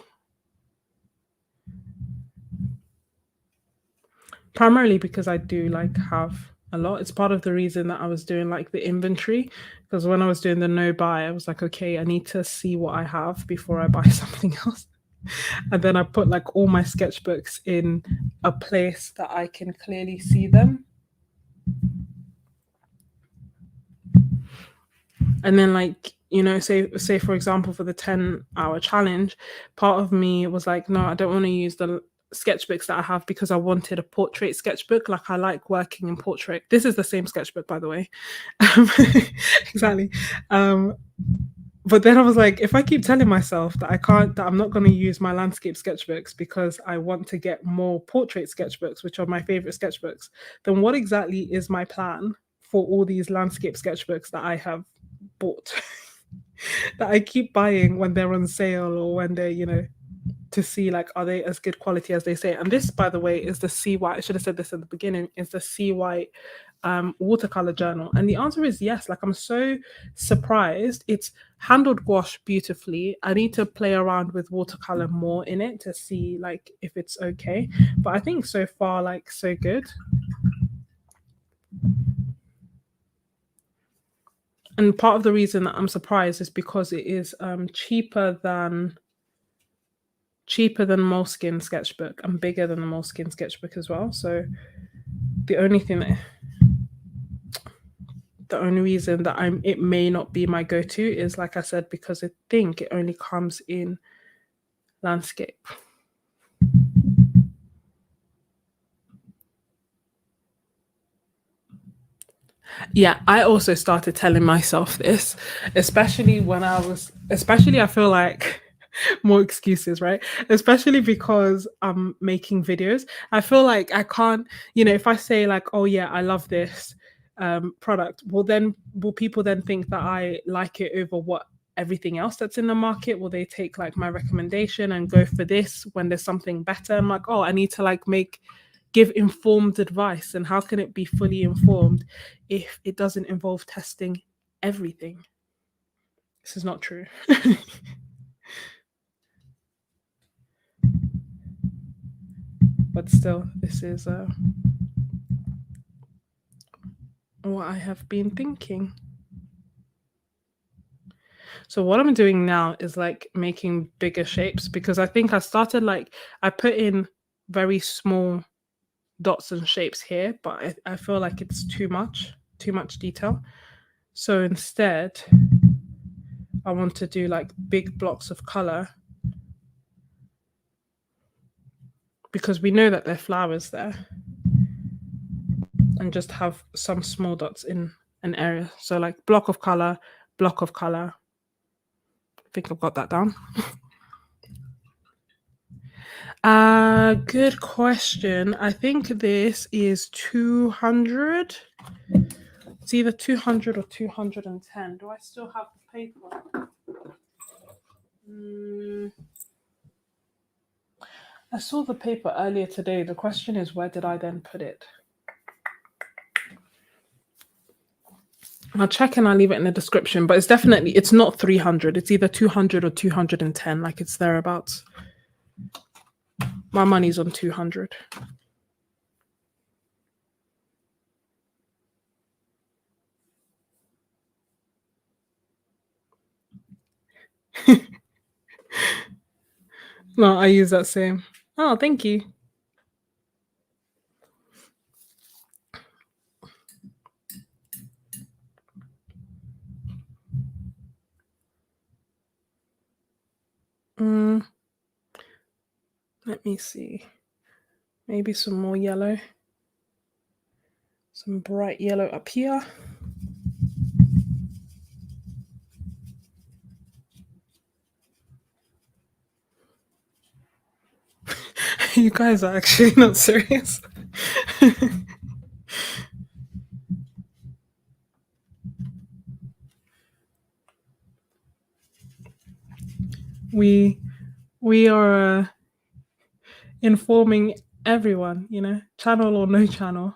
Primarily because I do like have a lot. It's part of the reason that I was doing like the inventory because when I was doing the no buy, I was like, okay, I need to see what I have before I buy something else. And then I put like all my sketchbooks in a place that I can clearly see them. And then like, say for example for the 10-hour challenge, part of me was like, no, I don't want to use the sketchbooks that I have because I wanted a portrait sketchbook. Like I like working in portrait. This is the same sketchbook, by the way. Exactly. Um, but then I was like, if I keep telling myself that I'm not going to use my landscape sketchbooks because I want to get more portrait sketchbooks, which are my favorite sketchbooks, then what exactly is my plan for all these landscape sketchbooks that I have bought? That I keep buying when they're on sale or when they're, to see like are they as good quality as they say. And this, by the way, is the C White. I should have said this at the beginning. Is the C White watercolor journal? And the answer is yes. Like I'm so surprised. It's handled gouache beautifully. I need to play around with watercolor more in it to see like if it's okay. But I think so far like so good. And part of the reason that I'm surprised is because it is cheaper than Moleskine sketchbook and bigger than the Moleskine sketchbook as well. So the only thing that the only reason that it may not be my go-to is like I said, because I think it only comes in landscape. Yeah, I also started telling myself this, especially I feel like more excuses, right? Especially because I'm making videos. I feel like I can't, if I say like, oh yeah, I love this product, will people then think that I like it over what everything else that's in the market? Will they take like my recommendation and go for this when there's something better? I'm like, oh, I need to like give informed advice. And how can it be fully informed if it doesn't involve testing everything? This is not true. But still, this is what I have been thinking. So what I'm doing now is like making bigger shapes because I think I started like I put in very small dots and shapes here, but I feel like it's too much detail. So instead, I want to do like big blocks of color because we know that there are flowers there, and just have some small dots in an area. So like block of color, block of color. I think I've got that down. Good question. I think this is 200. It's either 200 or 210. Do I still have the paper? I saw the paper earlier today. The question is, where did I then put it? I'll check and I'll leave it in the description, but it's not 300. It's either 200 or 210, like it's thereabouts. My money's on 200. No, I use that same. Oh, thank you. Let me see. Maybe some more yellow. Some bright yellow up here. You guys are actually not serious. we are informing everyone, channel or no channel.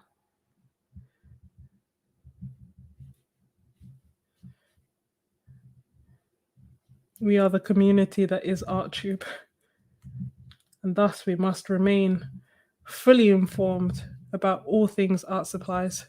We are the community that is ArtTube, and thus we must remain fully informed about all things art supplies.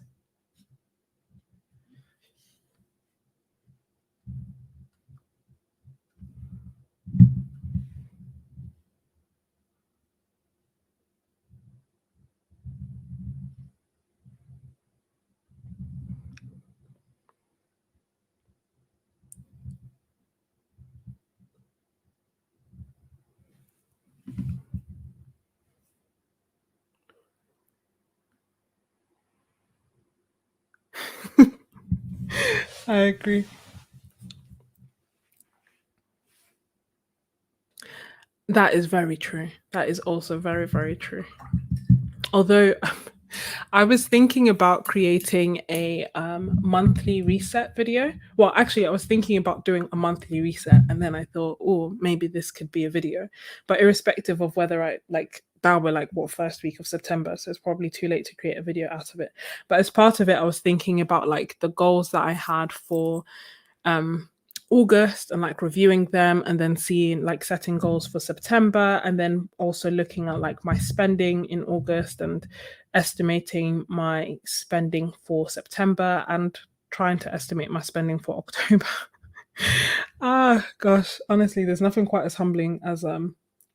I agree. That is very true. That is also very, very true. Although I was thinking about creating a monthly reset video. Well, actually, I was thinking about doing a monthly reset, and then I thought, oh, maybe this could be a video. But irrespective of whether I like, now we're like what, first week of September, so it's probably too late to create a video out of it. But as part of it, I was thinking about like the goals that I had for August and like reviewing them, and then seeing like setting goals for September, and then also looking at like my spending in August and estimating my spending for September and trying to estimate my spending for October. Gosh, honestly, there's nothing quite as humbling as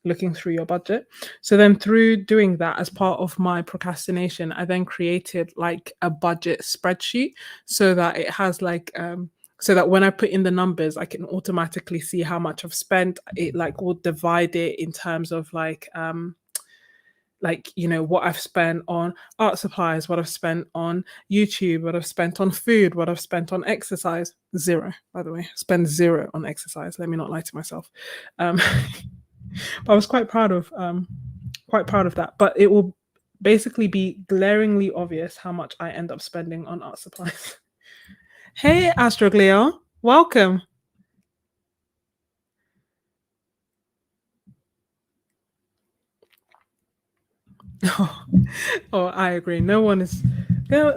looking through your budget. So then through doing that, as part of my procrastination, I then created like a budget spreadsheet so that it has like so that when I put in the numbers, I can automatically see how much I've spent. It like will divide it in terms of like what I've spent on art supplies, what I've spent on YouTube, what I've spent on food, what I've spent on exercise. Zero, by the way. Spend zero on exercise. Let me not lie to myself. But I was quite proud of that. But it will basically be glaringly obvious how much I end up spending on art supplies. Hey, Astroglio, welcome. Oh, I agree. No one is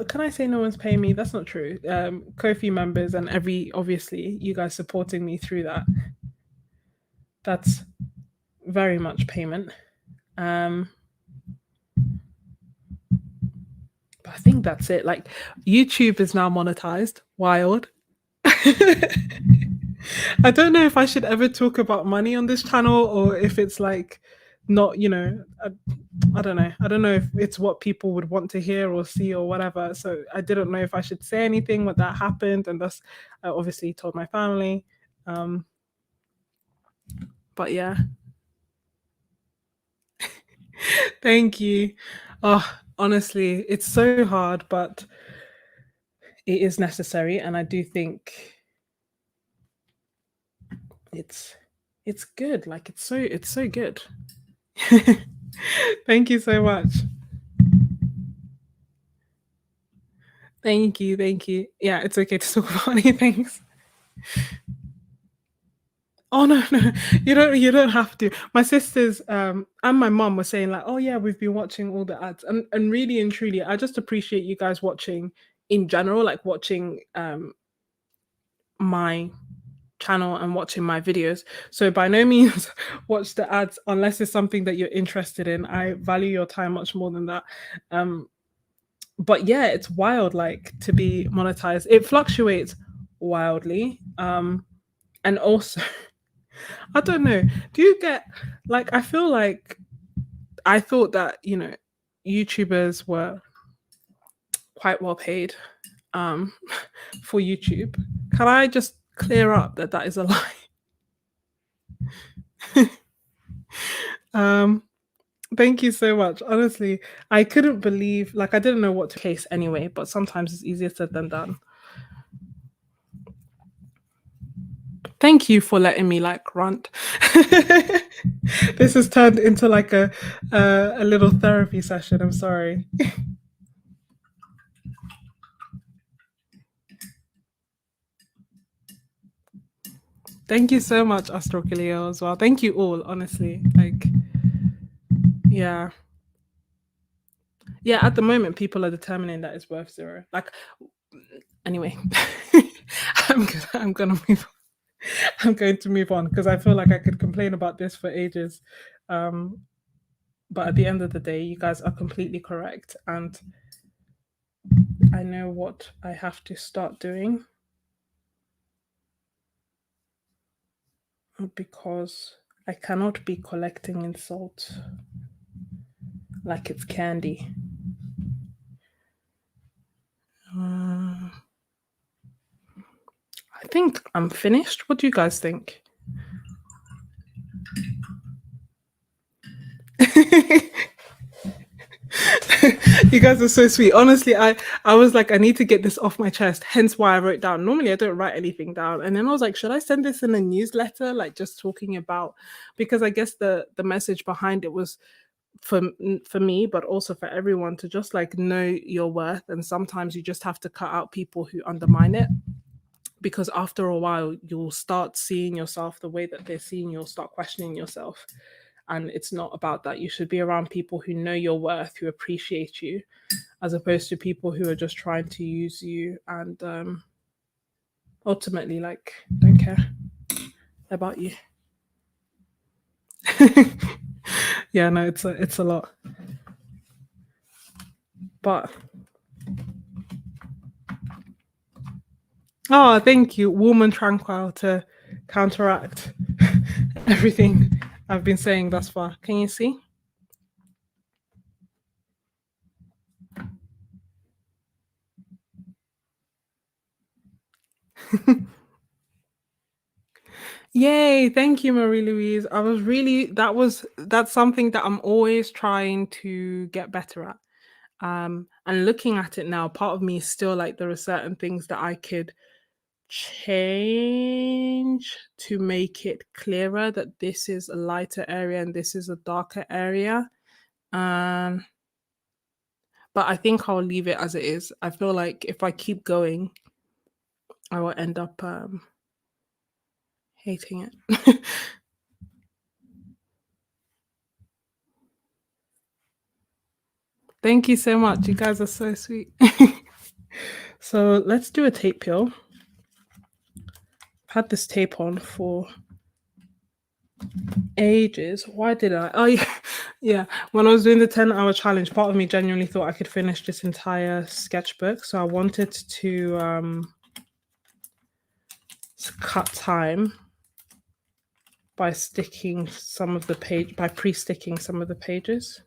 Can I say no one's paying me? That's not true. Kofi members and obviously you guys supporting me through that. That's very much payment. Um, but I think that's it. Like YouTube is now monetized. Wild. I don't know if I should ever talk about money on this channel or if it's like not, I don't know. I don't know if it's what people would want to hear or see or whatever. So I didn't know if I should say anything when that happened. And thus, I obviously told my family. Um, but yeah, thank you. Oh, honestly, it's so hard, but it is necessary. And I do think it's it's good. Like it's so good. Thank you so much. Thank you, thank you. Yeah, it's okay to talk about any things. Oh no, no, you don't have to. My sisters and my mum were saying like, oh yeah, we've been watching all the ads. And really and truly, I just appreciate you guys watching in general, like watching my channel and watching my videos. So by no means watch the ads unless it's something that you're interested in. I value your time much more than that. Um but yeah, it's wild like to be monetized. It fluctuates wildly. And also I don't know. Do you get like I feel like I thought that, YouTubers were quite well paid um for YouTube. Can I just clear up that that is a lie? um Thank you so much. Honestly, I couldn't believe like I didn't know what to case anyway, but sometimes it's easier said than done. Thank you for letting me like rant. This has turned into like a little therapy session. I'm sorry. Thank you so much, Astro Kilio, as well. Thank you all, honestly. Like, yeah. Yeah, at the moment, people are determining that it's worth zero. Like, anyway, I'm gonna move on. I'm going to move on because I feel like I could complain about this for ages. Um, but at the end of the day, you guys are completely correct. And I know what I have to start doing because I cannot be collecting insults like it's candy. Uh, I think I'm finished. What do you guys think? You guys are so sweet. Honestly, I was like, I need to get this off my chest. Hence why I wrote down. Normally, I don't write anything down, and then I was like, should I send this in a newsletter? Like just talking about because I guess the message behind it was for me, but also for everyone to just like know your worth. And sometimes you just have to cut out people who undermine it because after a while you'll start seeing yourself the way that they're seeing you'll start questioning yourself, and it's not about that. You should be around people who know your worth, who appreciate you, as opposed to people who are just trying to use you and ultimately like don't care about you. Yeah, no, it's a lot, but oh, thank you, warm and tranquil to counteract everything I've been saying thus far. Can you see? Yay, thank you, Marie Louise. I was really that's something that I'm always trying to get better at. And looking at it now, part of me is still like there are certain things that I could change to make it clearer that this is a lighter area and this is a darker area. Um, but I think I'll leave it as it is. I feel like if I keep going, I will end up hating it. Thank you so much. You guys are so sweet. So let's do a tape peel. I've had this tape on for ages. Why did I? Oh yeah, yeah. When I was doing the 10-hour challenge, part of me genuinely thought I could finish this entire sketchbook. So I wanted to cut time by sticking some of the page by pre-sticking some of the pages.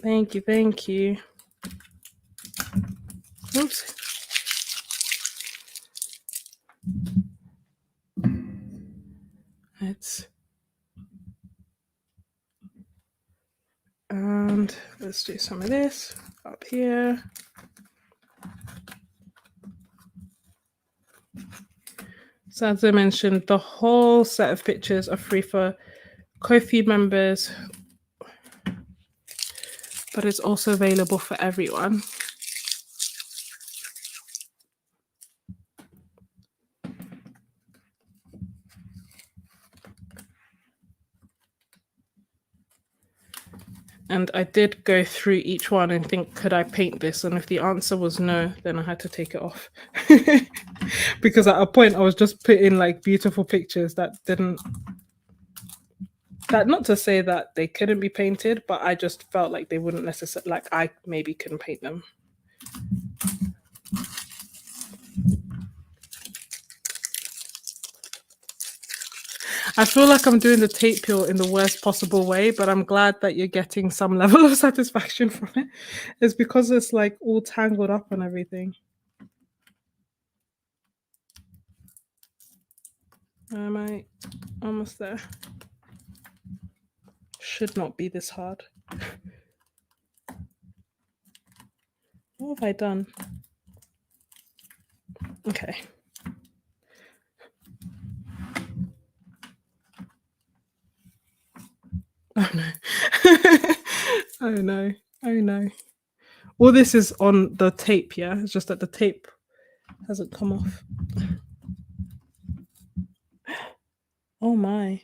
Thank you, thank you. Oops. And let's do some of this up here. So as I mentioned, the whole set of pictures are free for Ko-fi members, but it's also available for everyone. And I did go through each one and think, could I paint this? And if the answer was no, then I had to take it off. Because at a point I was just putting like beautiful pictures that didn't, that not to say that they couldn't be painted, but I just felt like they wouldn't necessarily, like I maybe couldn't paint them. I feel like I'm doing the tape peel in the worst possible way, but I'm glad that you're getting some level of satisfaction from it. It's because it's like all tangled up and everything. Am I almost there? Should not be this hard. What have I done? Okay. Oh no. Oh no. Oh no. All this is on the tape, yeah? It's just that the tape hasn't come off. Oh my.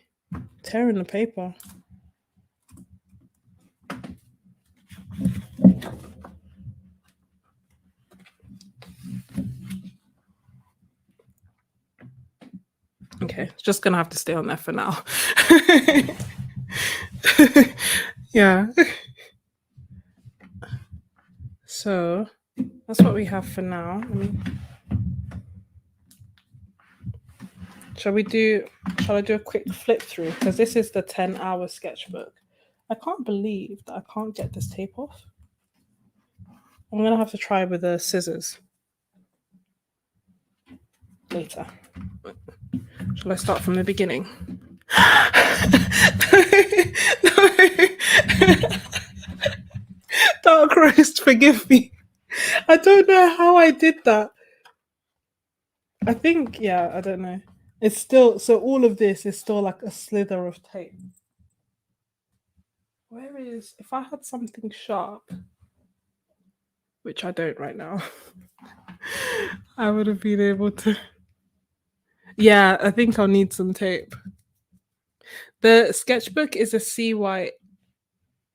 Tearing the paper. Okay, it's just gonna have to stay on there for now. Yeah. So that's what we have for now. Shall I do a quick flip through? Because this is the 10-hour sketchbook. I can't believe that I can't get this tape off. I'm gonna have to try with the scissors later. Shall I start from the beginning? Dark Christ, forgive me. I don't know how I did that. I think, yeah, I don't know. It's still, so all of this is still like a slither of tape. Where is, if I had something sharp, which I don't right now, I would have been able to. Yeah, I think I'll need some tape. The sketchbook is a C white.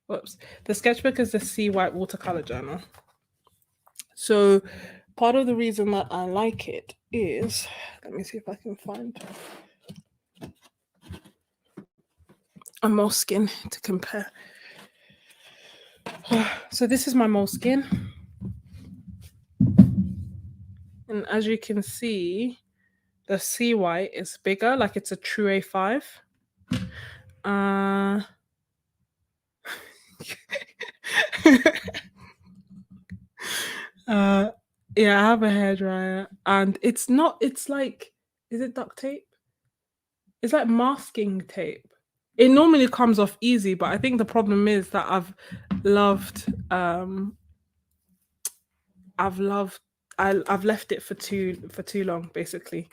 Whoops. The sketchbook is a C white watercolor journal. So part of the reason that I like it is, let me see if I can find a moleskin to compare. So this is my moleskin. And as you can see, the C white is bigger, like it's a true A5. Yeah, I have a hairdryer and it's not, it's like, is it duct tape? It's like masking tape. It normally comes off easy, but I think the problem is that I've loved I've left it for too long, basically.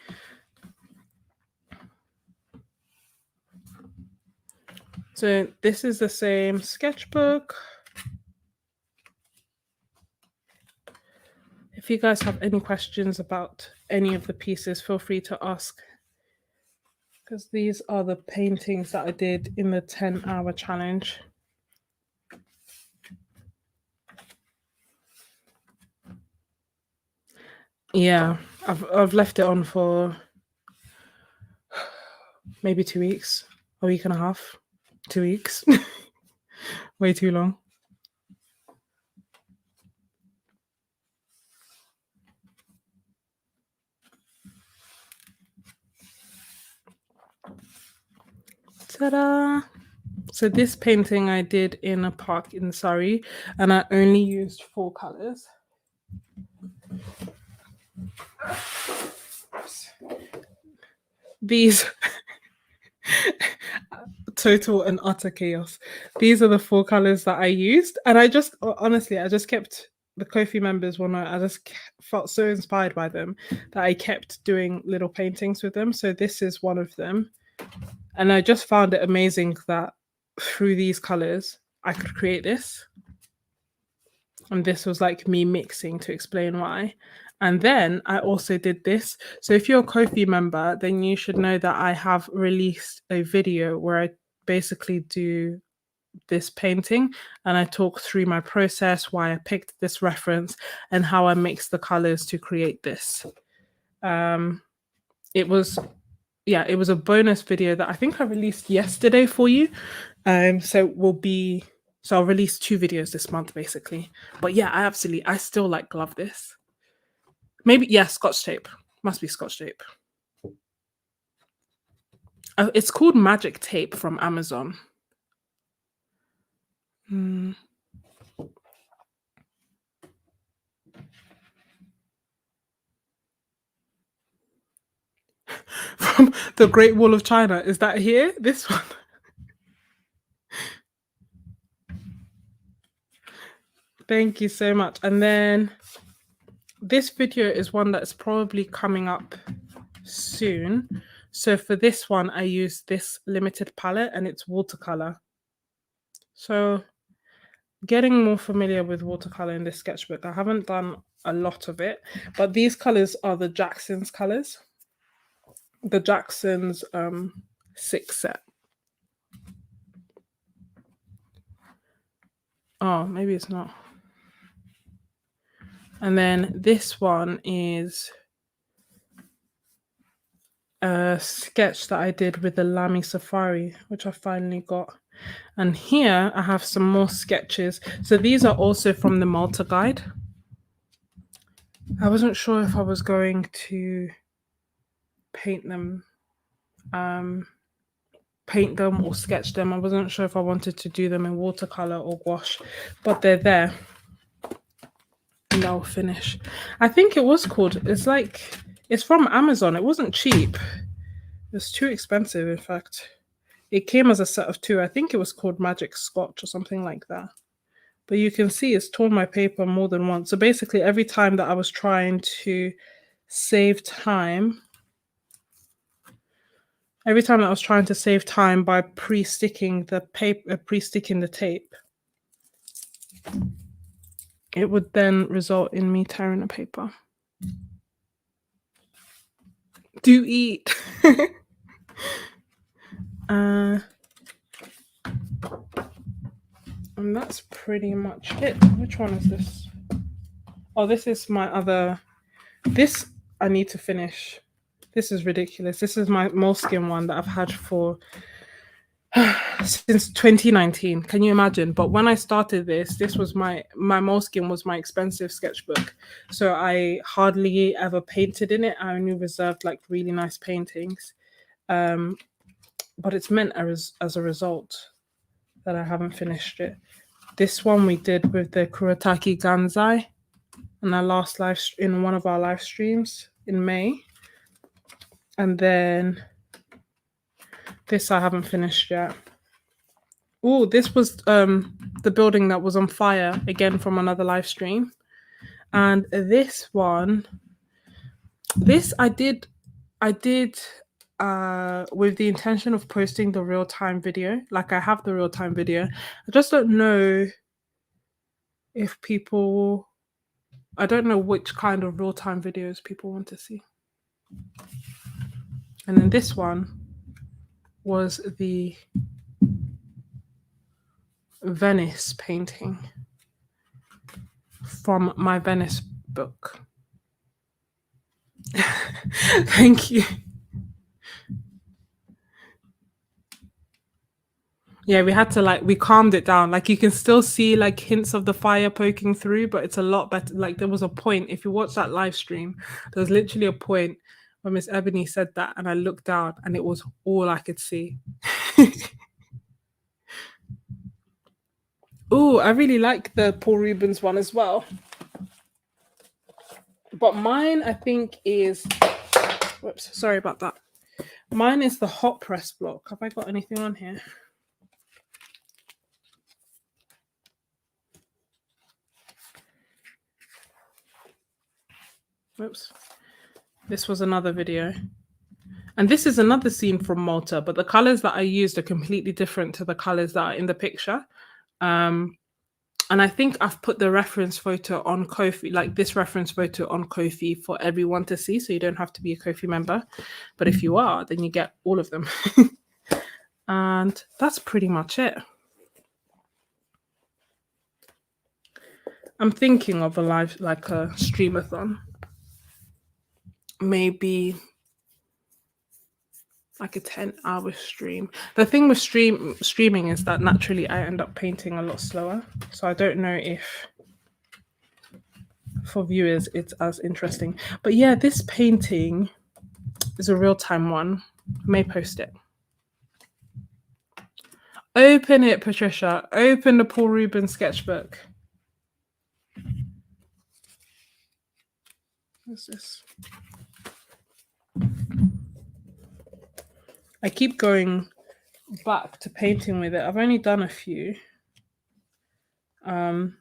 So this is the same sketchbook. If you guys have any questions about any of the pieces, feel free to ask, because these are the paintings that I did in the 10-hour challenge. Yeah, I've left it on for maybe 2 weeks, a week and a half, 2 weeks. Way too long. Ta-da! So this painting I did in a park in Surrey, and I only used 4 colors. These total and utter chaos. These are the 4 colors that I used, and I just honestly, I just kept the Kofi members will know. I just felt so inspired by them that I kept doing little paintings with them. So this is one of them, and I just found it amazing that through these colors I could create this. And this was like me mixing to explain why. And then I also did this. So if you're a Ko-fi member, then you should know that I have released a video where I basically do this painting and I talk through my process, why I picked this reference, and how I mixed the colors to create this. It was a bonus video that I think I released yesterday for you. So I'll release 2 videos this month, basically. But yeah, I still like love this. Maybe, yeah, Scotch tape. Must be Scotch tape. It's called Magic Tape from Amazon. From the Great Wall of China. Is that here? This one? Thank you so much. And then this video is one that's probably coming up soon. So for this one, I use this limited palette and it's watercolor. So getting more familiar with watercolor in this sketchbook. I haven't done a lot of it, but these colors are the Jackson's colors. The Jackson's 6 set. Oh, maybe it's not. And then this one is a sketch that I did with the Lamy Safari, which I finally got. And here I have some more sketches. So these are also from the Malta guide. I wasn't sure if I was going to paint them or sketch them. I wasn't sure if I wanted to do them in watercolor or gouache, but they're there. And I'll finish. I think it was called, it's from Amazon. It wasn't cheap. It was too expensive, in fact. It came as a set of 2. I think it was called Magic Scotch or something like that. But you can see it's torn my paper more than once. So basically every time that I was trying to save time, by pre-sticking the paper, pre-sticking the tape, it would then result in me tearing the paper. Do eat. And that's pretty much it. Which one is this? Oh, this is my other. This I need to finish. This is ridiculous. This is my moleskin one that I've had for since 2019. Can you imagine? But when I started this was my moleskin was my expensive sketchbook. So I hardly ever painted in it. I only reserved like really nice paintings. But it's meant as a result that I haven't finished it. This one we did with the Kuretake Ganzai in one of our live streams in May. And then this I haven't finished yet. Oh, this was the building that was on fire, again from another live stream. And this one, I did with the intention of posting the real-time video. Like I have the real-time video. I just don't know if people I don't know which kind of real-time videos people want to see. And then this one was the Venice painting from my Venice book. Thank you. Yeah, we had to we calmed it down. Like you can still see like hints of the fire poking through, but it's a lot better. Like there was a point, if you watch that live stream, there was literally a point where Miss Ebony said that and I looked down and it was all I could see. Oh, I really like the Paul Rubens one as well. But mine, I think, is whoops, sorry about that. Mine is the hot press block. Have I got anything on here? Whoops. This was another video. And this is another scene from Malta, but the colors that I used are completely different to the colors that are in the picture. And I think I've put the reference photo on Ko-fi, like this reference photo on Ko-fi for everyone to see, so you don't have to be a Ko-fi member. But if you are, then you get all of them. And that's pretty much it. I'm thinking of a live, like a streamathon. Maybe like a 10-hour stream. The thing with streaming is that naturally I end up painting a lot slower. So I don't know if for viewers it's as interesting. But yeah, this painting is a real-time one. I may post it. Open it, Patricia. Open the Paul Rubens sketchbook. What's this? I keep going back to painting with it. I've only done a few. But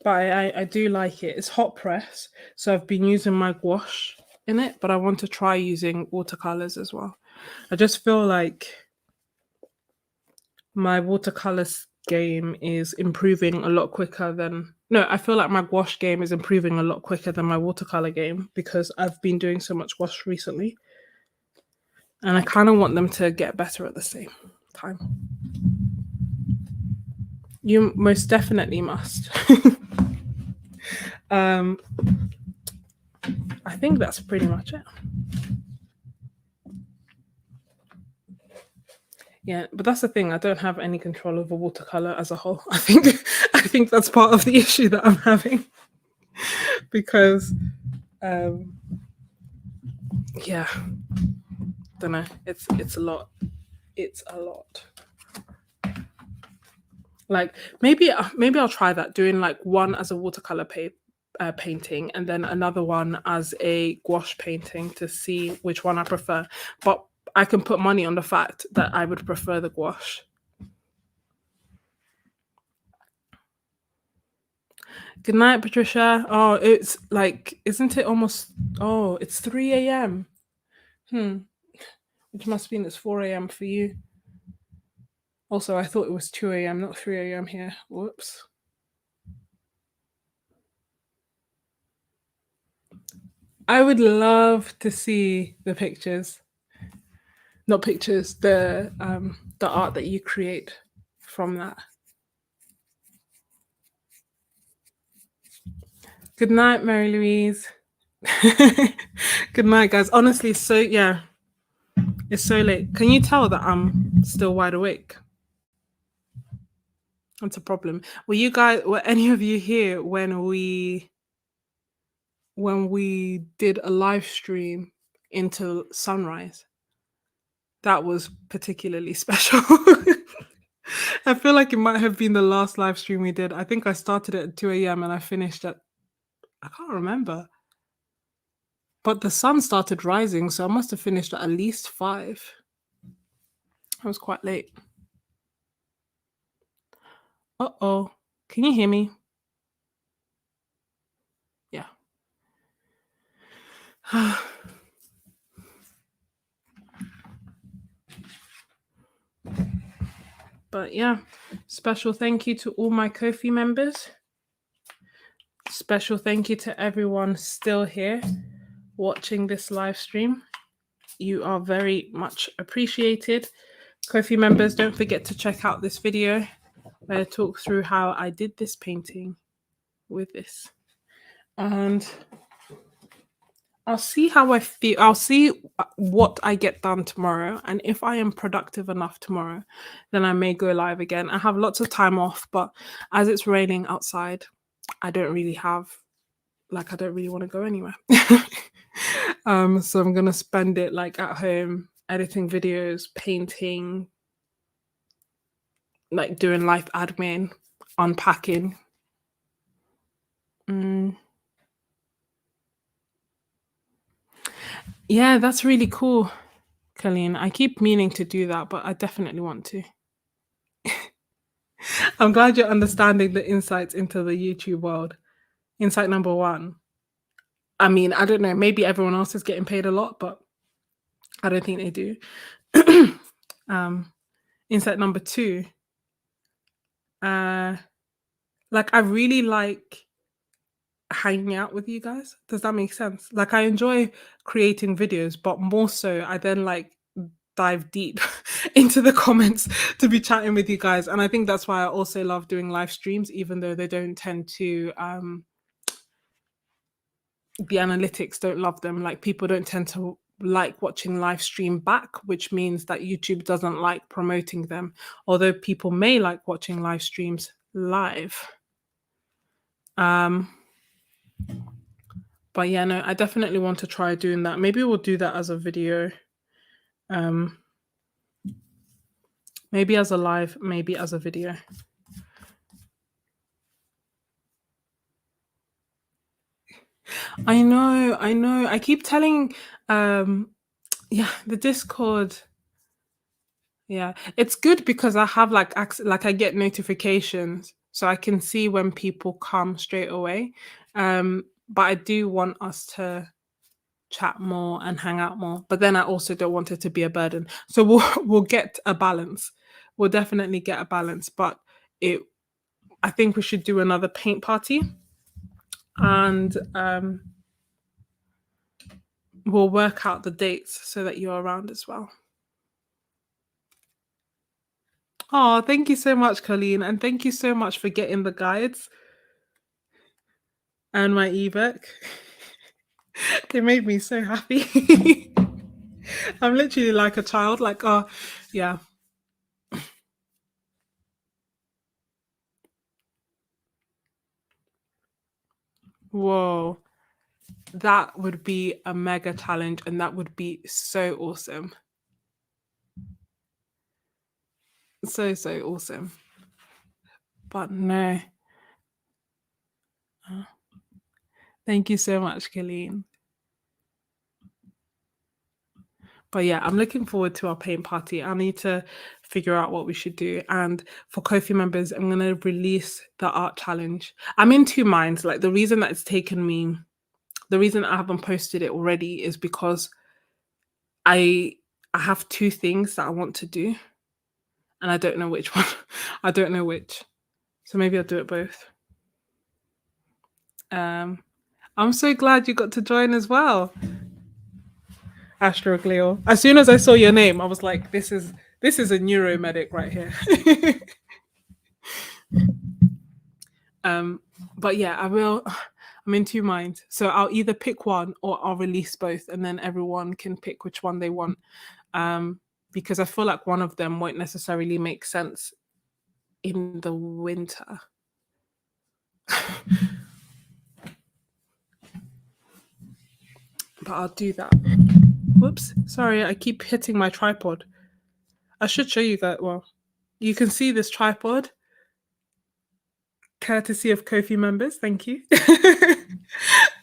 I do like it. It's hot press. So I've been using my gouache in it, but I want to try using watercolors as well. I just feel like my watercolors game is improving a lot quicker than I feel like my gouache game is improving a lot quicker than my watercolor game because I've been doing so much gouache recently. And I kind of want them to get better at the same time. You most definitely must. I think that's pretty much it. Yeah, but that's the thing. I don't have any control over watercolor as a whole. I think that's part of the issue that I'm having because, yeah, don't know. It's a lot. It's a lot. Like maybe I'll try that, doing like one as a watercolor painting and then another one as a gouache painting to see which one I prefer. But I can put money on the fact that I would prefer the gouache. Good night, Patricia. Oh, it's like, isn't it almost? Oh, it's 3 a.m. Which must mean it's 4 a.m. for you. Also, I thought it was 2 a.m., not 3 a.m. here. Whoops. I would love to see the pictures. Not pictures, the art that you create from that. Good night, Mary Louise. Good night, guys. Honestly, it's so late. Can you tell that I'm still wide awake? That's a problem. Were any of you here when we did a live stream into sunrise? That was particularly special. I feel like it might have been the last live stream we did. I think I started at 2 a.m. and I finished at, I can't remember. But the sun started rising, so I must have finished at least 5. I was quite late. Uh-oh. Can you hear me? Yeah. But yeah, special thank you to all my Ko-fi members. special thank you to everyone still here watching this live stream. You are very much appreciated. Ko-fi members, don't forget to check out this video where I talk through how I did this painting with this. And I'll see how I feel. I'll see what I get done tomorrow. And if I am productive enough tomorrow, then I may go live again. I have lots of time off, but as it's raining outside, I don't really want to go anywhere. So I'm gonna spend it like at home, editing videos, painting, like doing life admin, unpacking. Yeah, that's really cool, Colleen. I keep meaning to do that, but I definitely want to. I'm glad you're understanding the insights into the YouTube world. Insight number one. I mean, I don't know, maybe everyone else is getting paid a lot, but I don't think they do. Insight number two. Like I really like hanging out with you guys. Does that make sense? Like I enjoy creating videos, but more so I then like dive deep into the comments to be chatting with you guys. And I think that's why I also love doing live streams, even though they don't tend to the analytics don't love them. Like people don't tend to like watching live stream back, which means that YouTube doesn't like promoting them, although people may like watching live streams live. But yeah, no, I definitely want to try doing that. Maybe we'll do that as a video. Maybe as a live, maybe as a video. I know. I keep telling yeah, the Discord. Yeah, it's good because I have like I get notifications so I can see when people come straight away. But I do want us to chat more and hang out more. But then I also don't want it to be a burden. So we'll get a balance. We'll definitely get a balance. But I think we should do another paint party. And we'll work out the dates so that you're around as well. Oh, thank you so much, Colleen. And thank you so much for getting the guides and my ebook. It made me so happy. I'm literally like a child, like, oh, yeah. Whoa. That would be a mega challenge and that would be so awesome. So awesome. But no. Thank you so much, Colleen. But yeah, I'm looking forward to our paint party. I need to figure out what we should do. And for Ko-fi members, I'm going to release the art challenge. I'm in two minds. Like the reason that it's taken me, the reason I haven't posted it already is because I have two things that I want to do. And I don't know which one. I don't know which. So maybe I'll do it both. I'm so glad you got to join as well. Astroglio. As soon as I saw your name, I was like, this is a neuromedic right here. But yeah, I'm in two minds. So I'll either pick one or I'll release both and then everyone can pick which one they want. Because I feel like one of them won't necessarily make sense in the winter. But I'll do that. Whoops. Sorry, I keep hitting my tripod. I should show you that. Well, you can see this tripod. Courtesy of Ko-fi members. Thank you.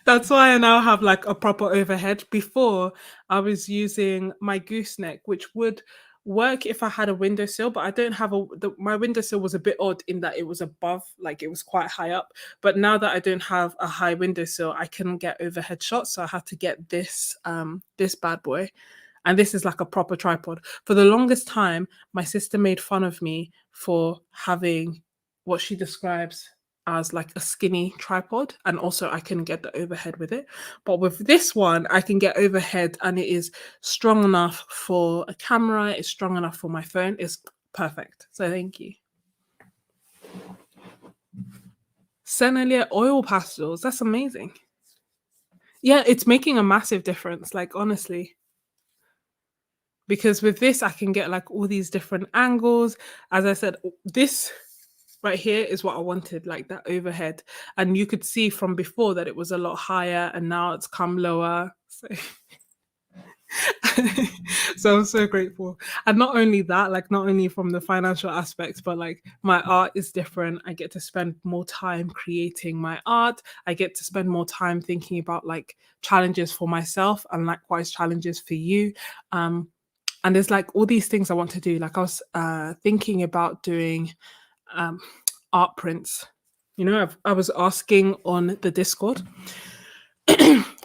That's why I now have like a proper overhead. Before, I was using my gooseneck, which would work if I had a windowsill, but I don't have my windowsill was a bit odd in that it was above, like it was quite high up. But now that I don't have a high windowsill, I can get overhead shots. So I had to get this this bad boy. And this is like a proper tripod. For the longest time, my sister made fun of me for having what she describes as like a skinny tripod, and also I can get the overhead with it. But with this one, I can get overhead and it is strong enough for a camera, it's strong enough for my phone. It's perfect. So thank you. Sennelier oil pastels, that's amazing. Yeah, it's making a massive difference, like honestly. Because with this, I can get like all these different angles. As I said, this right here is what I wanted, like that overhead. And you could see from before that it was a lot higher and now it's come lower. So, so I'm so grateful. And not only that, like not only from the financial aspects, but like my art is different. I get to spend more time creating my art. I get to spend more time thinking about like challenges for myself and likewise challenges for you. And there's like all these things I want to do. Like I was thinking about doing um, art prints. You know, I was asking on the Discord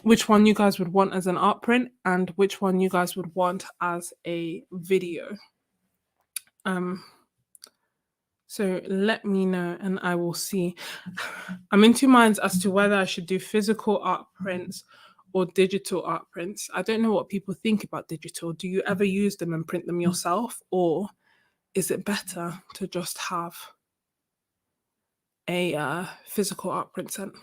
which one you guys would want as an art print and which one you guys would want as a video. Um, so let me know and I will see. I'm in two minds as to whether I should do physical art prints or digital art prints. I don't know what people think about digital. Do you ever use them and print them yourself, or is it better to just have a physical art print sent?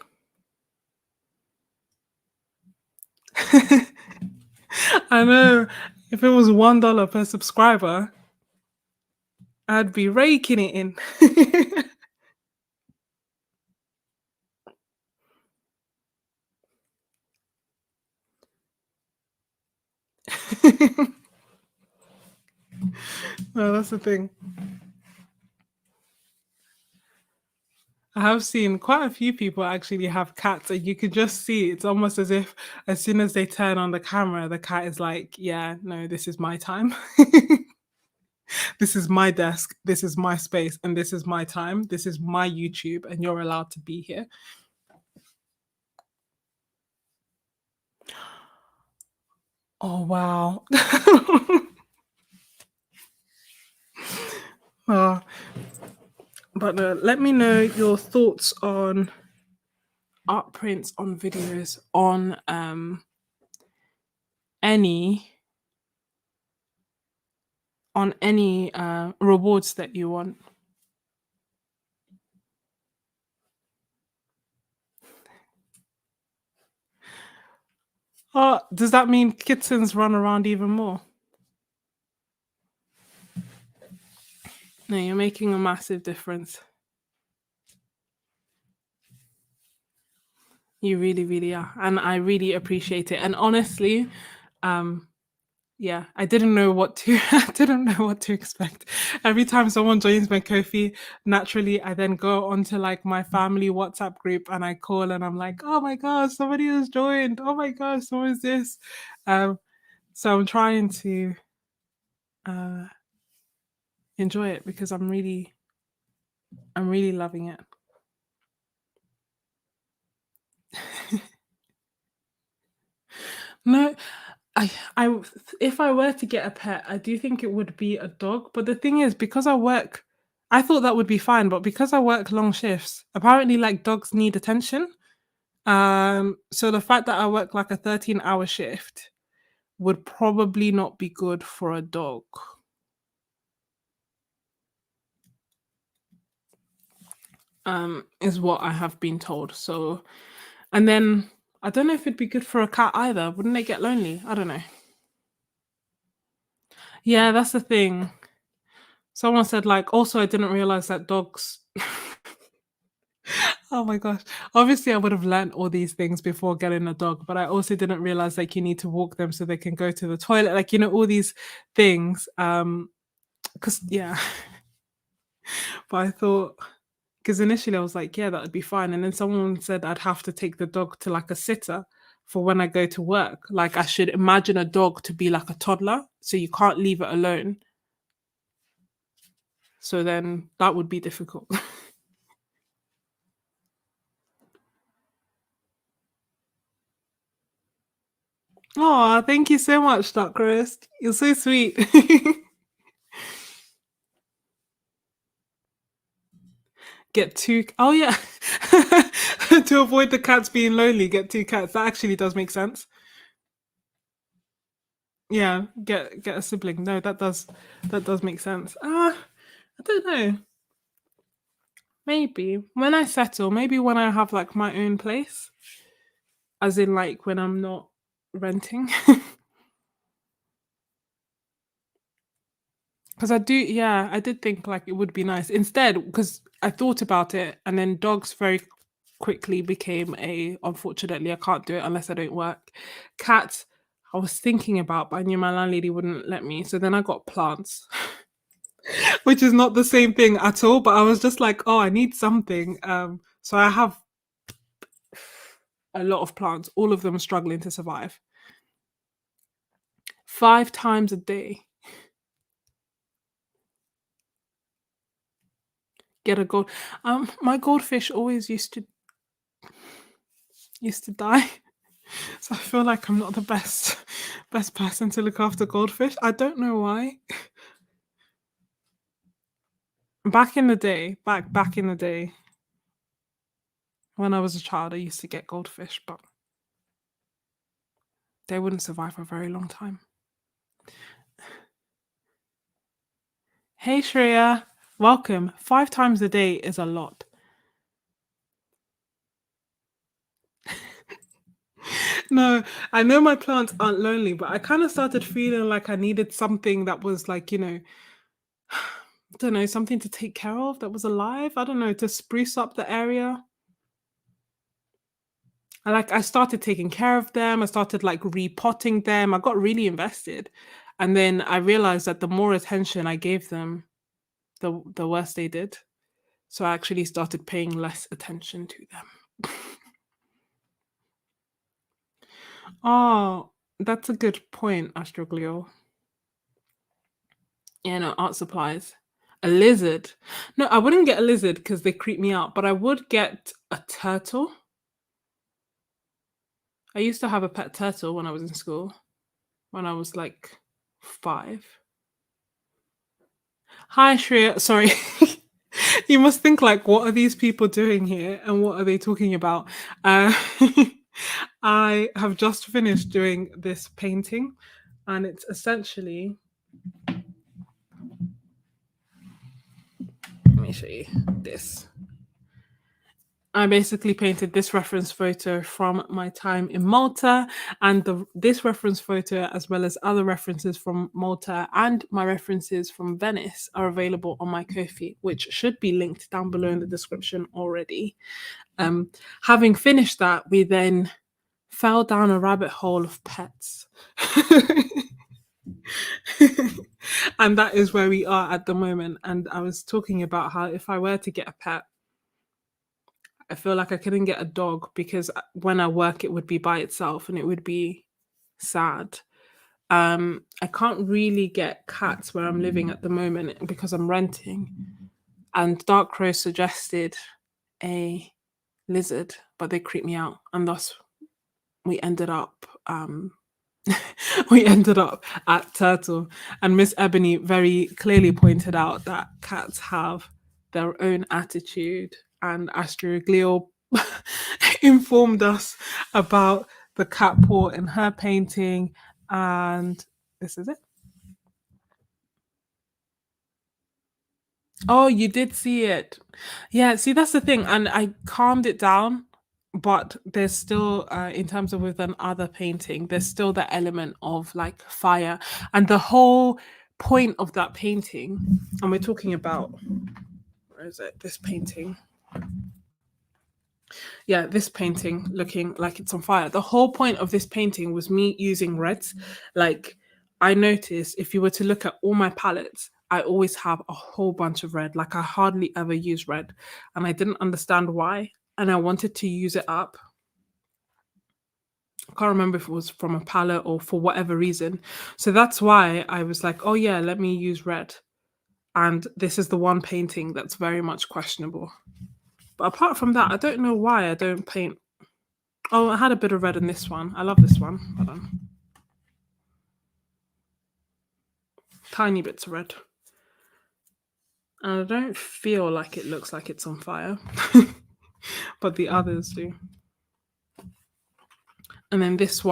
I know. If it was $1 per subscriber, I'd be raking it in. No, that's the thing. I have seen quite a few people actually have cats, and you could just see it's almost as if as soon as they turn on the camera, the cat is like, "Yeah, no, this is my time. This is my desk. This is my space, and this is my time. This is my YouTube, and you're allowed to be here." Oh wow. Oh, but let me know your thoughts on art prints on videos on any rewards that you want. Oh, does that mean kittens run around even more? No, you're making a massive difference. You really, really are. And I really appreciate it. And honestly, um, yeah, I didn't know what to I didn't know what to expect. Every time someone joins my Kofi, naturally I then go onto like my family WhatsApp group and I call and I'm like, oh my gosh, somebody has joined. Oh my gosh, so is this? Um, so I'm trying to uh enjoy it because I'm really loving it. No, I if I were to get a pet, I do think it would be a dog. But the thing is, because I work, I thought that would be fine. But because I work long shifts, apparently, like dogs need attention. So the fact that I work like a 13-hour shift would probably not be good for a dog. Is what I have been told. So, and then I don't know if it'd be good for a cat either. Wouldn't they get lonely? I don't know. Yeah, that's the thing. Someone said like, also I didn't realize that dogs. Oh my gosh. Obviously, I would have learned all these things before getting a dog, but I also didn't realize like you need to walk them so they can go to the toilet, like all these things. Because yeah, but I thought because initially I was like, yeah, that would be fine, and then someone said I'd have to take the dog to like a sitter for when I go to work. Like I should imagine a dog to be like a toddler, so you can't leave it alone. So then that would be difficult. Oh, thank you so much, Dark Roast. You're so sweet. Get two. Oh yeah, to avoid the cats being lonely, get two cats. That actually does make sense. Yeah, get a sibling. No, that does make sense. I don't know. Maybe when I settle, maybe when I have like my own place, as in like when I'm not renting. Because I do, yeah, I did think like it would be nice instead. Because I thought about it, and then dogs very quickly became a. Unfortunately, I can't do it unless I don't work. Cats, I was thinking about, but I knew my landlady wouldn't let me. So then I got plants, which is not the same thing at all. But I was just like, oh, I need something. So I have a lot of plants, all of them struggling to survive. 5 times a day. Get a gold. My goldfish always used to die. So I feel like I'm not the best person to look after goldfish. I don't know why. Back in the day, back in the day, when I was a child, I used to get goldfish, but they wouldn't survive for a very long time. Hey Shreya, welcome. 5 times a day is a lot. No, I know my plants aren't lonely, but I kind of started feeling like I needed something that was like, I don't know, something to take care of that was alive. I don't know, to spruce up the area. I started taking care of them. I started like repotting them. I got really invested. And then I realized that the more attention I gave them, the worse they did. So I actually started paying less attention to them. Oh, that's a good point, Astroglio. Yeah, no, art supplies. A lizard. No, I wouldn't get a lizard because they creep me out, but I would get a turtle. I used to have a pet turtle when I was in school, when I was like 5. Hi, Shreya. Sorry. You must think like, what are these people doing here and what are they talking about? Uh, I have just finished doing this painting, and it's essentially. Let me show you this. I basically painted this reference photo from my time in Malta, and this reference photo, as well as other references from Malta and my references from Venice, are available on my Ko-fi, which should be linked down below in the description already. Having finished that, we then fell down a rabbit hole of pets. And that is where we are at the moment. And I was talking about how if I were to get a pet, I feel like I couldn't get a dog because when I work, it would be by itself and it would be sad. I can't really get cats where I'm living at the moment because I'm renting. And Dark Crow suggested a lizard, but they creep me out, and thus we ended up we ended up at turtle. And Miss Ebony very clearly pointed out that cats have their own attitude, and Astroglio informed us about the cat paw in her painting, and this is it. Oh, you did see it. Yeah, see, that's the thing. And I calmed it down, but there's still, in terms of with another painting, there's still the element of like fire. And the whole point of that painting, and we're talking about, where is it? This painting. Yeah, this painting looking like it's on fire. The whole point of this painting was me using reds. Like, I noticed if you were to look at all my palettes, I always have a whole bunch of red. Like, I hardly ever use red. And I didn't understand why. And I wanted to use it up. I can't remember if it was from a palette or for whatever reason. So that's why I was like, oh, yeah, let me use red. And this is the one painting that's very much questionable. But apart from that, I don't know why I don't paint. Oh, I had a bit of red in this one. I love this one. Hold on. Tiny bits of red. And I don't feel like it looks like it's on fire, but the others do. And then this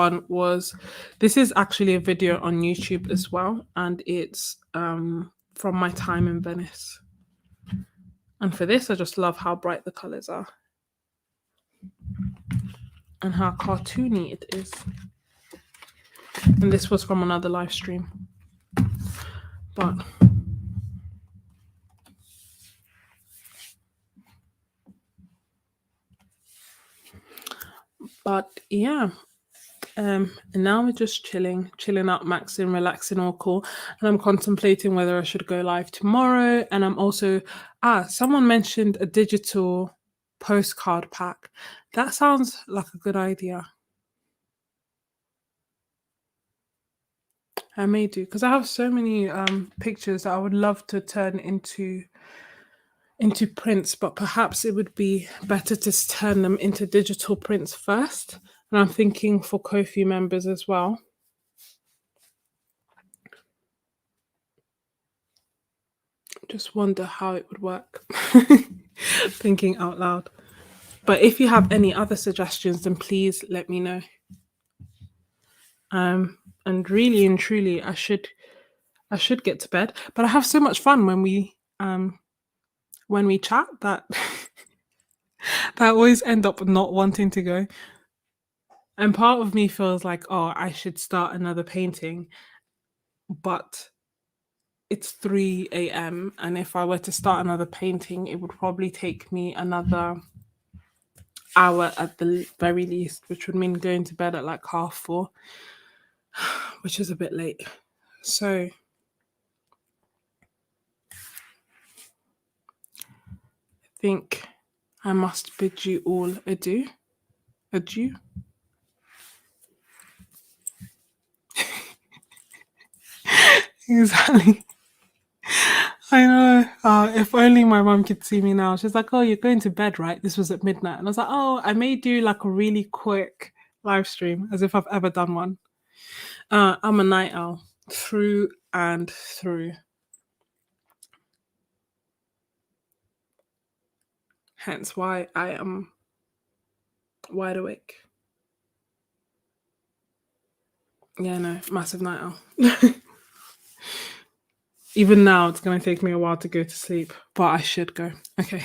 is actually a video on YouTube as well, and it's from my time in Venice. And for this, I just love how bright the colors are and how cartoony it is. And this was from another live stream. But yeah. And now we're just chilling out, maxing, relaxing, all cool. And I'm contemplating whether I should go live tomorrow. And I'm also someone mentioned a digital postcard pack. That sounds like a good idea. I may do, because I have so many pictures that I would love to turn into prints, but perhaps it would be better to turn them into digital prints first. And I'm thinking for Ko-fi members as well. Just wonder how it would work. Thinking out loud. But if you have any other suggestions, then please let me know. And really and truly, I should get to bed. But I have so much fun when we chat that that I always end up not wanting to go. And part of me feels like, oh, I should start another painting, but it's 3 a.m. and if I were to start another painting, it would probably take me another hour at the very least, which would mean going to bed at like 4:30, which is a bit late. So I think I must bid you all adieu. Adieu. Exactly. I know. If only my mum could see me now. She's like, "Oh, you're going to bed, right?" This was at midnight, and I was like, "Oh, I may do like a really quick live stream, as if I've ever done one." I'm a night owl through and through. Hence why I am wide awake. Yeah, no, massive night owl. Even now, it's going to take me a while to go to sleep, but I should go. Okay.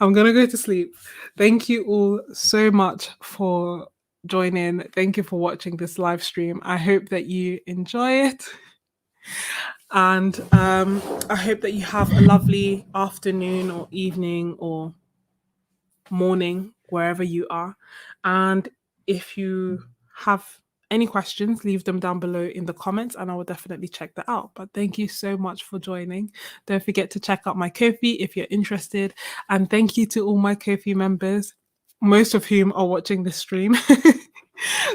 I'm going to go to sleep. Thank you all so much for joining. Thank you for watching this live stream. I hope that you enjoy it. And I hope that you have a lovely afternoon or evening or morning, wherever you are. And if you have any questions, leave them down below in the comments and I will definitely check that out. But thank you so much for joining. Don't forget to check out my Ko-fi if you're interested. And thank you to all my Ko-fi members, most of whom are watching this stream.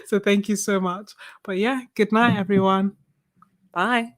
So thank you so much. But yeah, good night, everyone. Bye.